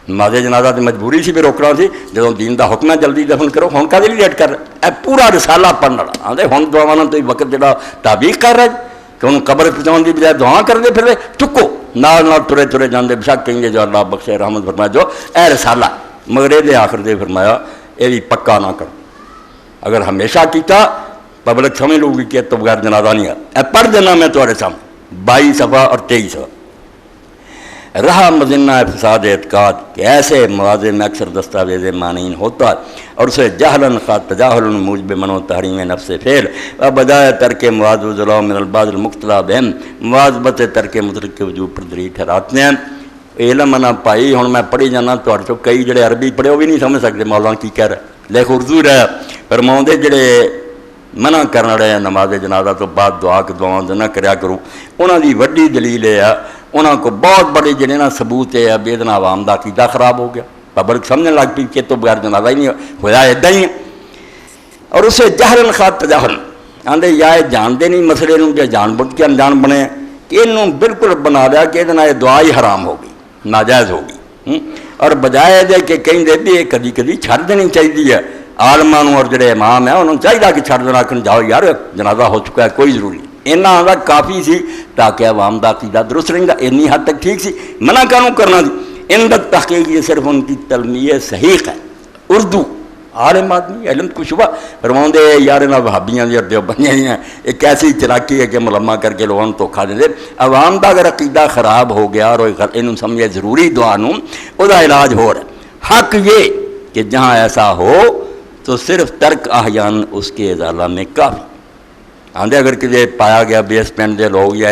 نماز جنازہ تو مجبوری سی بھی روکنا سی، جدوں دین دا حکم ہے جلدی دفن کرو، ہوں کدے لیٹ کر رہے، اے پورا رسالہ پڑھنے والا آدھے ہوں دعاواں تو وقت جڑا تعبیق کر رہا ہے کہ انہوں قبر پہنچاؤن کی بجائے دعا کرتے پھر چکو نال ترے ترے جاندے بشک کہیں گے جو اللہ بخشے رحمت فرمایا جو اے رسالہ، مگر یہ آخر دے فرمایا یہ بھی پکا نہ کرو، اگر ہمیشہ کیتا پبلک سمجھ لوں گی کہ تو بغیر جنازہ نہیں ہے، اے پڑھ دینا میں تمہارے سامنے 22 صفحہ اور 23 صفحہ۔ رہا مذنہ فساد اعتقاد کہ ایسے موازے میں اکثر دستاویز معنین ہوتا ہے اور اسے جہلاً خواہ تجاہل موجب منو تحریم نفس فعل و بجائے ترک مواز وضلاء من البعض المختلف بہم مواظبت ترک مطلق کے وجوب پر دلیل ٹھہراتے ہیں۔ علم نہ پائی ہوں میں پڑھی جانا تو کئی جڑے عربی پڑھے وہ بھی نہیں سمجھ سکتے مولانا کی کہہ رہا، لیکن اردو رہا فرماؤں جڑے منع کرنا رہے نماز جنازہ تو بعد دعا کہ دعاؤں نہ کریا کرو، انہوں دی وڈی دلیل ہے، انہوں کو بہت بڑے جڑے نا ثبوت ہے بے ادنا عوام دا عقیدہ خراب ہو گیا، پبلک سمجھنے لگ پی کہ تو بغیر جنازہ ہی نہیں ہوا ادا ہی ہے، اور اسے جہرن خواہ تجاہل آدھے یا یہ جانتے نہیں مسئلے نوں کہ جان بوجھ کے انجان بنے کہ انہوں بالکل بنا لیا کہ یہ دعا ہی حرام ہو گئی، ناجائز ہو گئی، اور بجائے دے کہ کہیں دے بھی یہ کدی کدی چھڑ دینی چاہیے ہے عالماں اور جڑے امام ہیں انہوں چاہیے کہ چھڑ دینا کہ جاؤ یار جنازہ ہو چکا ہے کوئی ضروری اینا آدھا کافی سی تاکہ عوام دا عقیدہ درست رہیں گا، اینی حد تک ٹھیک سی، منع کانوں کرنا دی ان تک تحقیق یہ صرف ان کی تلمیہ صحیح ہے اردو عالم آدمی علم کو شبہ فرماؤں دے یار نہ وہابیاں دی اور دیوبندیاں ہیں ایک ایسی چلاکی ہے کہ ملمہ کر کے لوگوں تو کھا دے عوام دا اگر عقیدہ خراب ہو گیا اور انہوں سمجھے ضروری دعا نوں او دا علاج ہو رہا ہے۔ حق یہ کہ جہاں ایسا ہو تو صرف ترک احیان اس کے ازالہ میں کافی آندھے اگر کسی پایا گیا بیس پینڈ دے لوگ یا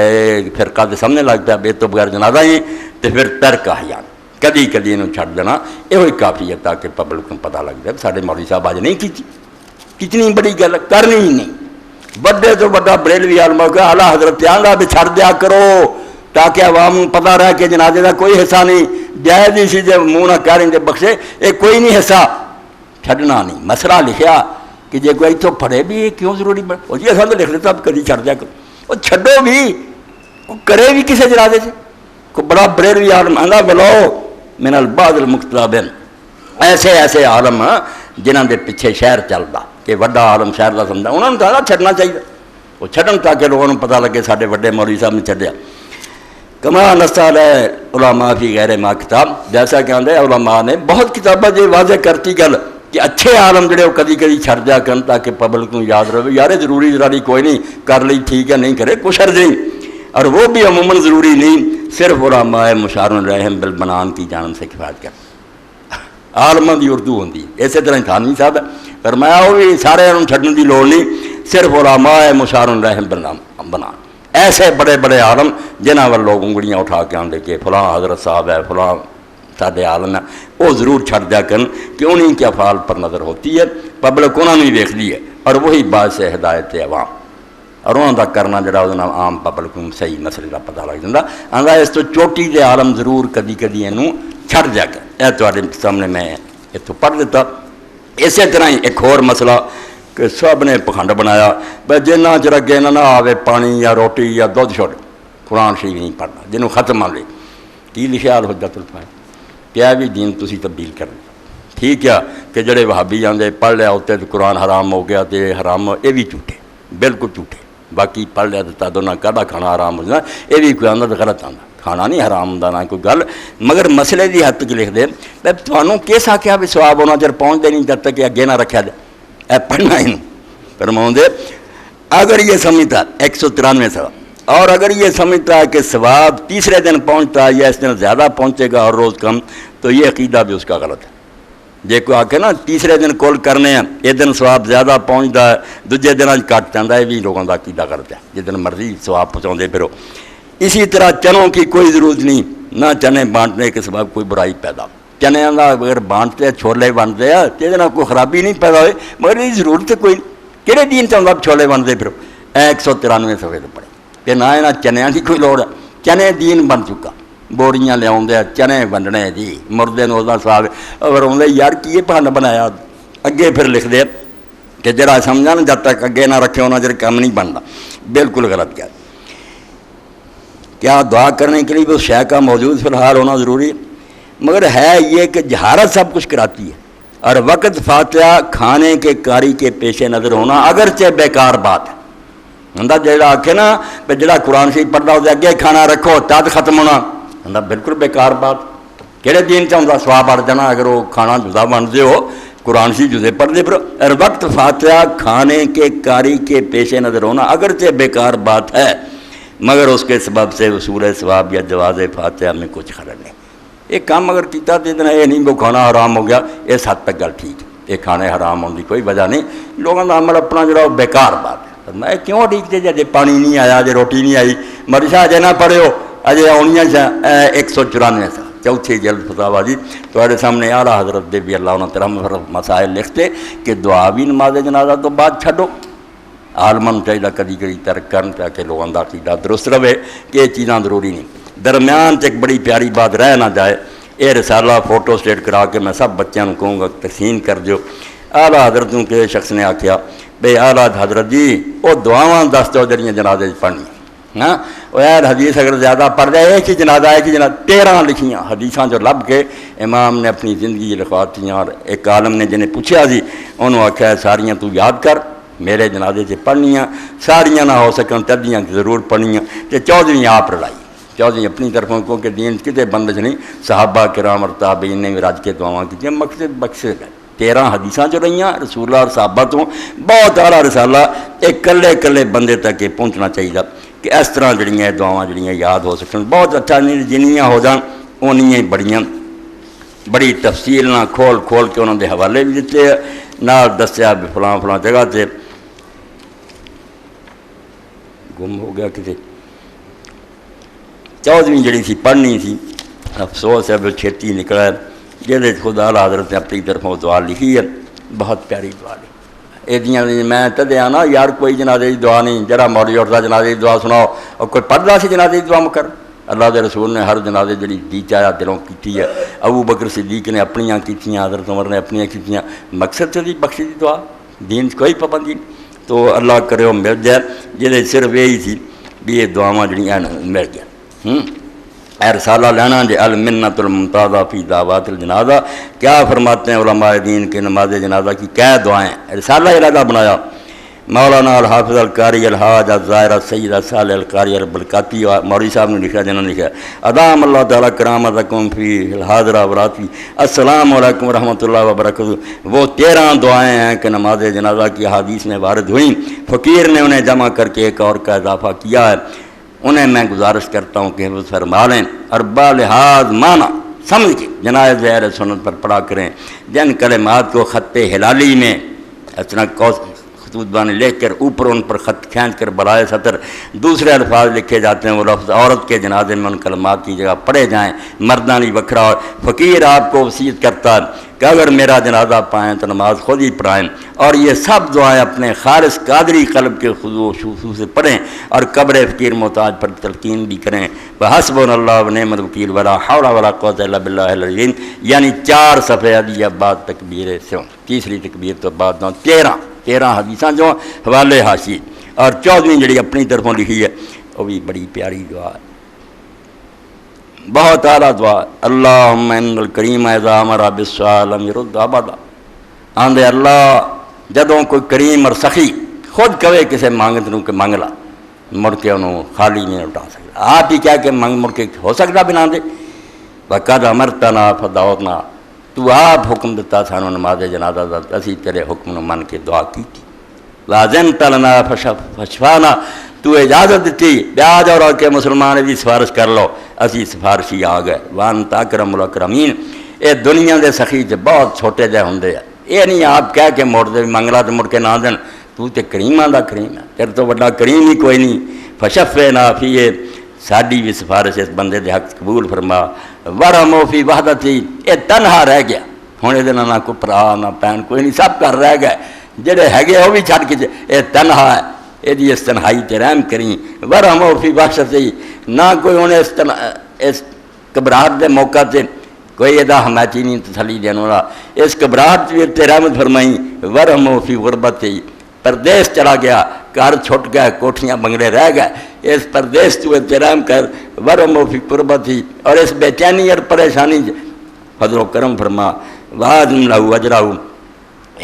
فرقہ دے سامنے لگ پیا بے تو بغیر جنازہ ہی تو پھر ترک احیان کدی کدی انہوں چھڑ دینا یہ ہوئی کافی ہے تاکہ پبلک کو پتہ لگ جائے سارے مولوی صاحب آج نہیں کی کتنی بڑی گل کرنی ہی نہیں بڑے تو بڑا بریلوی عالمہ کو اعلیٰ حضرت آنگا بھی چھڑ دیا کرو تاکہ عوام پتہ رہے کہ جنازے کا کوئی حصہ نہیں جائز اسی دے منہ نہ کہہ رہے دے بخشے یہ کوئی نہیں حصہ چھڑنا نہیں مسئلہ لکھیا کہ جے کوئی تو پڑھے بھی یہ کیوں ضروری بڑھ وہ جی اصل تو لکھ لیتا اب کدی چھڑ دیا کرو وہ چھڑو بھی وہ کرے بھی کسے جنازے سے کوئی بڑا بریلوی عالم آنگا بلو من البعض المقتربین ایسے ایسے عالم جنہاں دے پیچھے شہر چلتا کہ وڈا عالم شہر دا سمجھا انہوں نے کہا چھڑنا چاہیے وہ چھڑن تاکہ لوگوں کو پتہ لگے سارے وڈے مولوی صاحب نے چھڑیا کما نستعلی علماء فی غیر ما کتاب جیسا کہ آندے علماء نے بہت کتابیں جو واضح کرتی گل کہ اچھے عالم جڑے وہ کدی کدی چھڑ دیا کرن تاکہ پبلک کو یاد رہے یار ضروری ضروری کوئی نہیں کر لی ٹھیک ہے نہیں کرے کچھ عرض نہیں اور وہ بھی عموماً ضروری نہیں صرف علماء مشار رحم بالبنان کی جانب سے کفایت کر عالمہ دی اردو ہوندی اسی طرح تھانوی صاحب ہے فرمایا وہ بھی سارے انہوں چھڑنے دی لوڑ نہیں صرف علماء مشار رحم بالبنان ایسے بڑے بڑے عالم جنہاں پر لوگ انگلیاں اٹھا کے آندے کہ فلاں حضرت صاحب ہے فلاں سادے عالم ہے وہ ضرور چھڑ دیا کرن کہ انہیں کے افعال پر نظر ہوتی ہے پبلک انہوں نے دیکھ لی ہے اور وہی باعث ہدایت عوام اور انہوں دا کرنا جڑا وہ عام پبلک کو صحیح مسئلے کا پتہ لگ جاتا آندا اس تو چوٹی دے عالم ضرور کدی کدی انہوں چھڑ دیا کر اے تواڈے سامنے میں اتوں پڑھ دیتا اسی طرح ہی ایک اور مسئلہ کہ سب نے پکھنڈ بنایا بھائی جنہ چر اگے نہ آوے پانی یا روٹی یا دودھ چھوڑ قرآن شریف نہیں پڑھنا جنہوں ختم آ لے کی لکھا الحجۃ الفائز کیا بھی دین تسی تبدیل کر لیا ٹھیک ہے کہ جڑے وہابی آندے پڑھ لیا ہوتے تو قرآن حرام ہو گیا تو حرام یہ بھی جھوٹے بالکل جھوٹے باقی پڑھ لیا تو تادوں نہ کہڑا کھانا حرام ہو جانا یہ بھی کوئی آندا تو غلط آندا کھانا نہیں حرام ہوندا نہ کوئی گل مگر مسئلے دی حد تک لکھ دے تھانوں کس آخیا بھی ثواب ہونا چر پہنچتے نہیں جب تک کہ اگے نہ رکھا جائے اے پڑھنا ہی فرماؤں دے اگر یہ سمجھتا 193 سوا اور اگر یہ سمجھتا ہے کہ ثواب تیسرے دن پہنچتا ہے یا اس دن زیادہ پہنچے گا اور روز کم تو یہ عقیدہ بھی اس کا غلط ہے جے کوئی آکے نا تیسرے دن کول کرنے ہیں یہ دن ثواب زیادہ پہنچتا ہے دوجے دن کٹ جاتا ہے بھی لوگوں کا عقیدہ غلط ہے جس دن مرضی ثواب پہنچاؤں دے پھرو اسی طرح چنوں کی کوئی ضرورت نہیں نہ چنے بانٹنے کے سبب کوئی برائی پیدا چنے اگر بانٹتے چھولے بنتے ہیں تو یہ کوئی خرابی نہیں پیدا ہوئے مگر یہ ضرورت کوئی کہڑے دین چاہتا چھولے بنتے پھر 193 صفحے تو پڑے کہ نہ یہاں چنیا کی کوئی لوڑ ہے چنے دین بن چکا بوریاں لیا چنے ونڈنے جی مردے نو سواگ اور آدھے یار کی بہانا بنایا اگے پھر لکھ دے کہ جرا سمجھا نا جب تک اگے نہ رکھے ہونا جر کام نہیں بنتا بالکل غلط کیا دعا کرنے کے لیے بھی اس شے کا موجود فی الحال ہونا ضروری ہے مگر ہے یہ کہ جہارت سب کچھ کراتی ہے اور وقت فاتحہ کھانے کے کاری کے پیش نظر ہونا اگرچہ بیکار بات ہے ہندا جڑا آکھے نا بھائی جڑا قرآن شریف پڑھتا ہوتے اگے کھانا رکھو تد ختم ہونا ہندا بالکل بیکار بات کہڑے دین چاہتا سواب اڑ جانا اگر وہ کھانا جدا بنتے ہو قرآن شریف جدے پڑھتے پھر اور وقت فاتحہ کھانے کے کاری کے پیش نظر ہونا اگرچہ بیکار بات ہے مگر اس کے سبب سے وصول ثواب یا جواز فاتحہ میں کچھ خرچ نہیں یہ کام اگر کیتا تو اتنا یہ نہیں وہ کھانا حرام ہو گیا اس حد تک گل ٹھیک ہے یہ کھانے حرام ہونے کی کوئی وجہ نہیں لوگوں کا عمل اپنا جڑا وہ بیکار بات ہے میں کیوں ٹھیک تھے جی پانی نہیں آیا جی روٹی نہیں آئی مرشا اجے نہ پڑھو اجے آنیاں 194 سال چوتھی جلد فتاوا جی تھوڑے سامنے اعلیٰ حضرت دے بھی اللہ انہوں ترم مسائل لکھتے کہ دعا بھی نماز جنازہ تو بعد چھڈو عالمن چاہیے کدی کدی ترک کرن تاکہ لوگوں کا عقیدہ درست رہے کہ یہ چیزاں ضروری نہیں درمیان ایک بڑی پیاری بات رہ نہ جائے یہ رسالہ فوٹو اسٹیٹ کرا کے میں سب بچوں کو کہوں گا تقسیم کر دیو اعلیٰ حضرتوں کے شخص نے آکھیا بے آلہ حضرت جی وہ دعاواں دس دو جڑیاں جنازے پڑھنی ہاں وہ حدیث اگر زیادہ پڑھ جائے ایک ہی جنازہ ہے کہ جنازہ 13 لکھیاں حدیثاں جو لب کے امام نے اپنی زندگی لکھواتیاں، اور ایک عالم نے جنہیں پوچھا سی انہوں آکھا ہے ساریاں تو یاد کر میرے جنازے سے پڑھنیاں، ساریاں نہ ہو سکن تدیاں ضرور پڑھنیاں، کہ 14ویں آپ رلائی، 14ویں اپنی طرفوں کو کہ دین کتے بندش نہیں، صحابہ کرام اور تابعین نے بھی رج کے دعاواں کی، مقصد بخشش ہے 13 حدیثاں جو رہیاں رسول اللہ اور صحابہ تو بہت اعلیٰ رسالہ ایک کلے کلے بندے تک یہ پہنچنا چاہیے کہ اس طرح جڑیاں دعاواں جڑیاں یاد ہو سکن، بہت اچھا نہیں جنیاں ہو جان اونیاں بڑیاں بڑی تفصیل نہ کھول کھول کے انہوں نے حوالے بھی دیتے نال دسیا بھی فلاں فلاں جگہ سے گم ہو گیا کسی 14ویں جڑی سی پڑھنی سی، افسوس ہے وہ چھتی نکلا ہے، جہدے خدا حضرت نے اپنی طرفوں دعا لکھی ہے، بہت پیاری دعا لکھی ایدیاں میں تدیا نا یار کوئی جنازے دی دعا نہیں، جڑا موری اٹھتا جنازے دی دعا سناؤ، اور کوئی پڑھتا سی جنازے دی دعا مکر، اللہ دے رسول نے ہر جنازے جڑی دی چاہیا دلوں کیتی ہے، ابو بکر صدیق نے اپنیاں کیتیاں، حضرت عمر نے اپنیاں کیتیاں، مقصد سے دی بخشی دی دعا، دین کوئی پابندی تو اللہ کرے وہ مل جائے، جہدے صرف یہی سی بھی یہ دعاواں جڑیاں مل گیا اے رسالہ لینا جے المنت الممتازہ فی دعوات الجنازہ، کیا فرماتے ہیں علماء دین کے نماز جنازہ کی کیا دعائیں، رسالہ ارادہ بنایا مولانا الحافظ القاری الحاج الظاہر سید صالح القاری البرکاتی مولوی صاحب نے لکھا، جنہوں نے لکھا ادام اللہ تعالیٰ کرامتکم فی الحاضرہ وراتی السلام علیکم ورحمۃ اللہ وبرکاتہ، وہ 13 دعائیں ہیں کہ نماز جنازہ کی حدیث میں وارد ہوئیں، فقیر نے انہیں جمع کر کے ایک اور کا اضافہ کیا ہے، انہیں میں گزارش کرتا ہوں کہ حفظ فرما لیں اور بالحاظ معنی سمجھ کے جنائز اہل سنت پر پڑھا کریں، جن کلمات کو خط ہلالی میں اتنا خطوط بانے لکھ کر اوپر ان پر خط کھینچ کر برائے سطر دوسرے الفاظ لکھے جاتے ہیں، وہ لفظ عورت کے جنازے میں ان کلمات کی جگہ پڑھے جائیں، مردانی وکھرا، اور فقیر آپ کو وصیت کرتا ہے کہ اگر میرا جنازہ پائیں تو نماز خود ہی پڑھائیں، اور یہ سب دعائیں اپنے خالص قادری قلب کے خضوع و خضوع سے پڑھیں، اور قبر فقیر محتاج پر تلقین بھی کریں، وحسبنا اللہ ونعم الوکیل ولا حول ولا قوت الا باللہ العلی العظیم، یعنی 4 صفحے ادیہ بعد تکبیر سے، تیسری تکبیر تو بعد 13 حدیثاں جو حوالے حاشی، اور 14ویں جڑی اپنی طرفوں لکھی ہے وہ بھی بڑی پیاری دعا ہے، بہت اعلیٰ دعا، اللہم ان الکریم اذا امر بالسؤال لم يرد ابدا، آندے اللہ جدوں کوئی کریم اور سخی خود کہے کسے مانگت نوں کہ مانگ لا، مڑ کے انہوں خالی نہیں اٹھا سکتا، آپ ہی کہہ کے مڑ کے ہو سکتا بنا دے، وقد امرتنا فدعونا، تو آپ حکم دیتا سانو نماز جنازہ دا، اسی تیرے حکم نو من کے دعا کی تھی، واذنت لنا فشفانا، تو اجازت دیتی بیا جاؤ رو کہ مسلمان بھی سفارش کر لو، اسی سفارشی آ گئے، وانت اکرم الاکرمین، اے دنیا دے سخی جو بہت چھوٹے جے ہوندے ہیں، یہ نہیں آپ کہہ کے موڑ دے منگلا تو مڑ کے نہ دین، تو تے کریماں دا کریم ہے، تیرے تو بڑا کریم ہی کوئی نہیں، فشفینا فیہ، ساڈی بھی سفارش اس بندے دے حق قبول فرما، ورحمو فی وحدتی، اے تنہا رہ گیا، ہونے دینا نہ کوئی پرا نہ پین کوئی نہیں، سب کر رہ گئے، جڑے ہے گئے وہ بھی چھڑ کے اے تنہا ہے، اے دی اس تنہائی تے رحم کریں، ورحمو فی وحدتی، نہ کوئی انہیں اس گھبراہٹ دے موقع تے کوئی ادا حمایتی نہیں تسلی دینے والا، اس گھبراہٹ تے رحمت فرمائی، ورحمو فی غربتی، پردیس چلا گیا، گھر چھٹ گئے، کوٹھیاں بنگلے رہ گئے، اس پردیس تو احترام کر، ورحمو فی قربتی، اور اس بے چینی اور پریشانی فضل و کرم فرما، وعظم لہو اجرہو،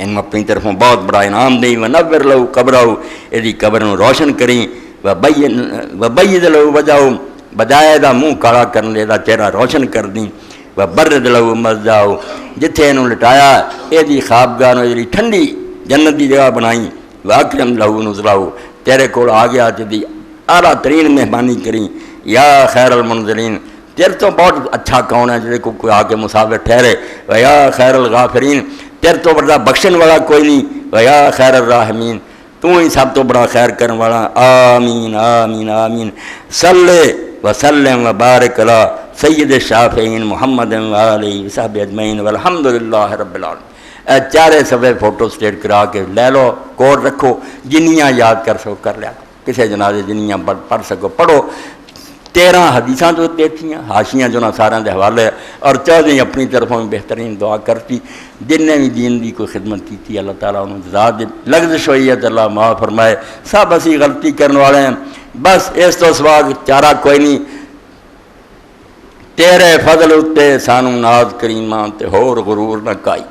ان اپنی طرفوں بہت بڑا انعام دیں، ونور لہو قبرہو، ایدی قبر نو روشن کریں، وبید لہو وجہو، بجائے دا منہ کالا کرنے دا چہرہ روشن کر دیں، وبرد لہو مزدہو، جتھے انہوں لٹایا ایدی خوابگاہ نو ایدی ٹھنڈی جنت دی جگہ بنائیں، واکرم لہو نزلہو، تیرے کول آ گیا جدی اعلیٰ ترین مہمانی کریں، یا خیر المنزلین، تیرے تو بہت اچھا کون ہے جدے کوئی آ کے مسافر ٹھہرے، ویا خیر الغافرین، تیرے تو بڑا بخشن والا کوئی نہیں، ویا خیر الراحمین، تو ہی سب تو بڑا خیر کرنے والا، آمین آمین آمین، صلی وسلم وبارک علی سید الشافعین محمد وآلہ وصحبہ اجمعین والحمدللہ رب العالمین۔ 4 صفحے فوٹو سٹیٹ کرا کے لے لو، کوڈ رکھو، جنیاں یاد کر سکو کر لیا، کسی جنازے جنیاں پڑھ سکو پڑھو، 13 حدیثاں جو دیتی حاشیاں جو نہ سارا دے حوالے اور 14 اپنی طرفوں میں بہترین دعا کرتی جن نے بھی دین دی کوئی خدمت کی تھی اللہ تعالیٰ انہوں جزا دے لغزش ہوئی ہے تو اللہ معاف فرمائے سب اسی غلطی کرنے والے ہیں بس اس تو سوا چارہ کوئی نہیں تیرے فضل اتے سانو ناز کریماں تے ہور غرور نہ کائی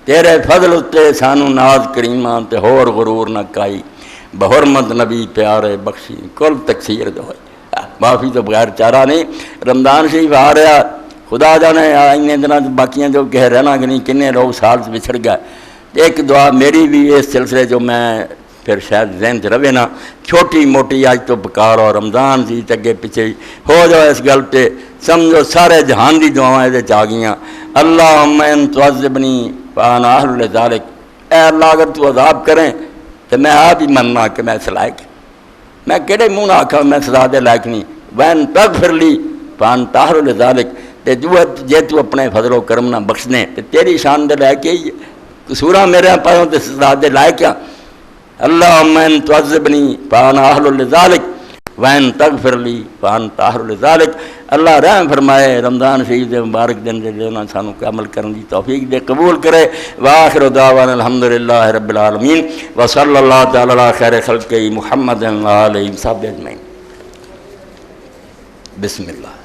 تیرے فضل اتے سانو ناز کریماں تے ہور غرور نہ کائی بحرمت نبی پیارے بخشی کل تکثیر دو ہوئی معافی تو بغیر چارہ نہیں رمضان شریف آ رہا خدا جانے انہیں دنوں باقیاں جو کہہ رہنا کہ نہیں کنے لوگ سال سے بچھڑ گئے ایک دعا میری بھی اس سلسلے جو میں پھر شاید ذہن چ رہے نا چھوٹی موٹی آج تو بکار اور رمضان سی اگے پیچھے ہو جاؤ اس گل پہ سمجھو سارے جہان دی دعائیں یہ آ گئیاں اللہم ان تعذبنی فانا اہل لذالک اے اللہ اگر تو عذاب کریں تو میں آپ ہی مننا کہ میں اس لائق میں کہڑے منہ نہ آکھا میں سزا دے لائق نہیں وین تغفر لی فانت اہل لذالک تے جے تو اپنے فضل و کرم نہ بخشنے تے تیری شان دے لائق ہی ہے قصوراں میرے پاؤں تے سزا دے لائق کیا اللہم ان تعذبنی فانا اہل لذالک وین تغفر لی فانت اہل لذالک اللہ رحم فرمائے رمضان شریف دے مبارک دن دے دینا سانو کے عمل کرنے دی توفیق دے قبول کرے وآخر دعوانا الحمدللہ رب العالمین وصلی اللہ تعالی علی خیر خلق محمد علیہ وصحبہ اجمعین بسم اللہ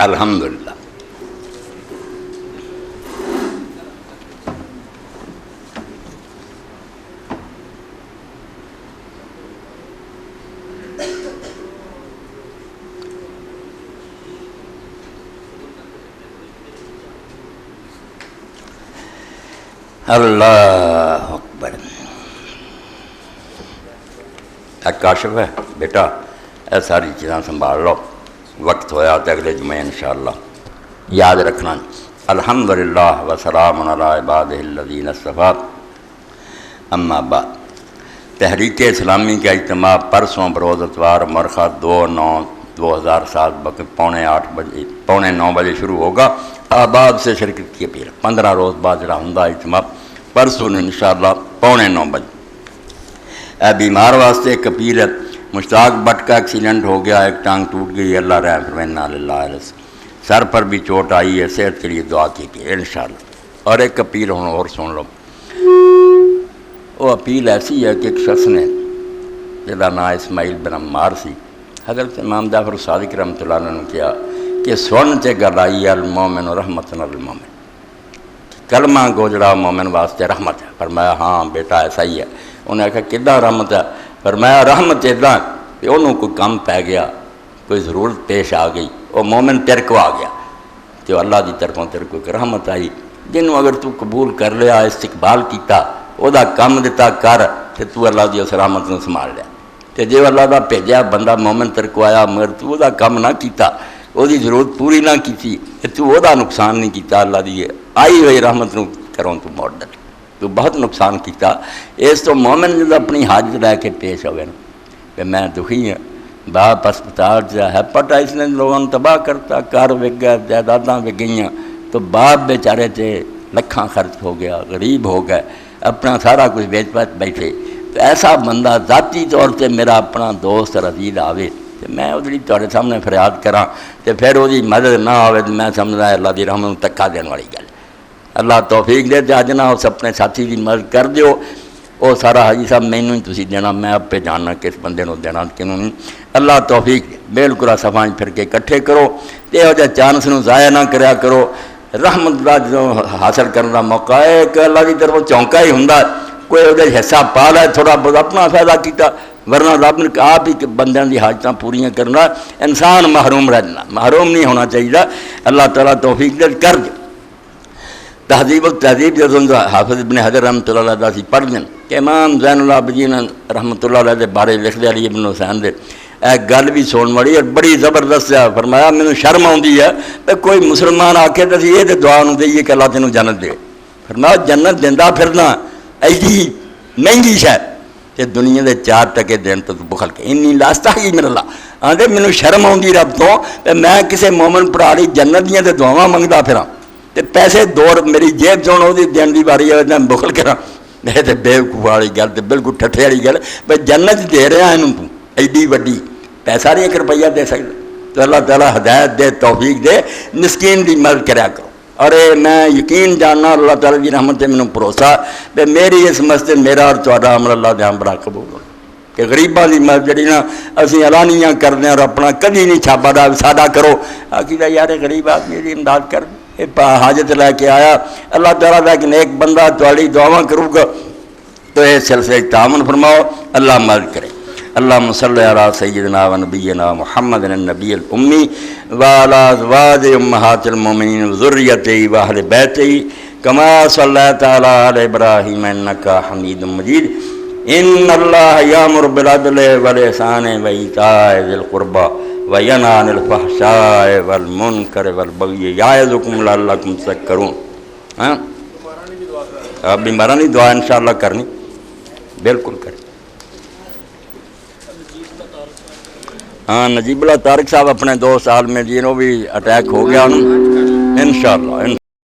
الحمدللہ اللہ اکبر کاشف ہے بیٹا اے ساری چیزاں سنبھال لو وقت ہویا تو اگلے جمعے انشاءاللہ یاد رکھنا الحمدللہ وسلام علی عبادہ الذین اصطفیٰ اما بعد تحریک اسلامی کا اجتماع پرسوں بروز اتوار مرخہ 2/9/2007 پونے 9 بجے شروع ہوگا آباد سے شرکت کی اپیل 15 روز بعد جڑا ہوندا اجتماع پرسوں انشاءاللہ پونے 9 بجے بیمار واسطے ایک اپیل ہے مشتاق بٹ کا ایکسیڈنٹ ہو گیا ایک ٹانگ ٹوٹ گئی اللہ رحم فرمائے اللہ سر پر بھی چوٹ آئی ہے صحت کے لیے دعا کی انشاءاللہ اور ایک اپیل ہوں اور سن لو وہ اپیل ایسی ہے کہ ایک شخص نے جدا نام اسماعیل بن عمار سی حضرت امام جعفر صادق رحمۃ اللہ علیہ نے کیا کہ سن چ گل آئی المومن رحمت المومن کلمہ گوجڑا مومن واسطے رحمت ہے فرمایا ہاں بیٹا ایسا ہی ہے انہیں کہا کداں رحمت ہے فرمایا رحمت ادا کہ انہوں کوئی کام پی گیا کوئی ضرورت پیش آ گئی وہ مومن تیرے کو آ گیا تو اللہ دی طرفوں تیرے کو ایک رحمت آئی جنہوں اگر تو قبول کر لیا استقبال کیتا وہ دا کام دیتا کر تو اللہ دی اس رحمت کو سنبھال لیا تو جے اللہ دا بھیجا بندہ مومن تیرے کو آیا مگر تو دا کام نہ کیتا وہ دی ضرورت پوری نہ کی تو وہ دا نقصان نہیں کیتا اللہ دی آئی ہوئی رحمت نو کروں تو موڑ دے تو بہت نقصان کیتا اس تو مومن جب اپنی حاجت لے کے پیش ہوئے نا کہ میں دکھی ہوں باپ اسپتال جا ہیپاٹائٹس نے لوگوں تباہ کرتا گھر وک گئے جائیداداں وک گئیں تو باپ بیچارے تے لکھاں خرچ ہو گیا غریب ہو گئے اپنا سارا کچھ بیچ پاچ بیٹھے تو ایسا بندہ ذاتی طور سے میرا اپنا دوست رضید آوے تو میں ادھری تھوڑے سامنے فریاد کراں تو پھر وہی مدد نہ آوے تو میں سمجھدا اللہ دی رحمت تکا دین والی گل اللہ توفیق دے تے اج نہ اس اپنے ساتھی کی مدد کر دیو وہ سارا حاجی صاحب مینوں ہی تسی دینا میں آپ پہ جاننا کس بندے نو دینا کنوں نہیں اللہ توفیق دے بالکل صفاں پھر کے اکٹھے کرو تے ہو جا چانس نو ضائع نہ کریا کرو رحمت دا جو حاصل کرنے کا موقع ہے کہ اللہ کی طرف چونکا ہی ہوندا کوئی وہ حصہ پا لے تھوڑا بہت اپنا فائدہ کیتا ورنہ رب نے آپ ہی بندیاں دی حاجتاں پوریاں کرنا انسان محروم رہنا محروم نہیں ہونا چاہیے اللہ تعالیٰ توفیق دے کر دے تہذیب التہذیب جب حافظ ابن حجر رحمۃ اللہ علیہ سی پڑھ دیں کہ امام زین العابدین رحمۃ اللہ علیہ دے بارے لکھ دے علی ابن حسین دے ایک گل بھی سن والی اور بڑی زبردست ہے فرمایا مینوں شرم آتی ہے کہ کوئی مسلمان آ کے تو یہ دعا نو دئیے کہ اللہ تینوں جنت دے فرمایا جنت دیندا پھرنا ایڈی مہنگی شے کہ دنیا دے 4 ٹکے دین تو بخل کے انی لاستا ہی میرا اللہ آندے مینوں شرم آتی رب تو کہ میں کسے مومن پراڑی جنت دیاں تے دعاواں منگدا پھراں تے پیسے دور میری جیب چون وہ دن کی باری ہے بخل کرا نہیں تو بےوقوف والی گل تو بالکل ٹھٹھے والی گل بھائی جنت دے رہا یہ تو ایڈی وڈی پیسہ نہیں 1 روپیہ دے سکتا تو اللہ تعالیٰ ہدایت دے توفیق دے مسکین کی مدد کریا کرو اور میں یقین جاننا اللہ تعالیٰ کی رحمت سے مجھے بھروسہ کہ میری اس مسجد میرا اور تہاڈا عمل اللہ دے بڑا قبول ہو کہ غریباں کی مدد جی نا اسی اعلانیہ کرتے ہیں اور اپنا کدی نہیں چھاپا دا سادہ کرو آخر یار غریب آدمی کی امداد کر حاجت لے کے آیا اللہ تعالیٰ کا ایک نیک بندہ تھوڑی دعاواں کروں گا تو یہ سلسلے تعاون فرماؤ اللہ مدد کرے اللہم صلی علی سیدنا و نبینا محمد النبی الامی وعلی ازواج امہات المومنین وذریتہ و اہل بیتہ کما صلیت علی ابراہیم انکا حمید مجید ان اللہ یامر بالعدل والاحسان وایتاء ذی القربی وینہی عن الفحشاء والمنکر والبغی یعظکم لعلکم تذکرون آپ بیماراں دی دعا انشاءاللہ کرنی بالکل کریں ہاں نجیب اللہ طارق صاحب اپنے 2 سال میں جنہوں بھی اٹیک ہو گیا انشاءاللہ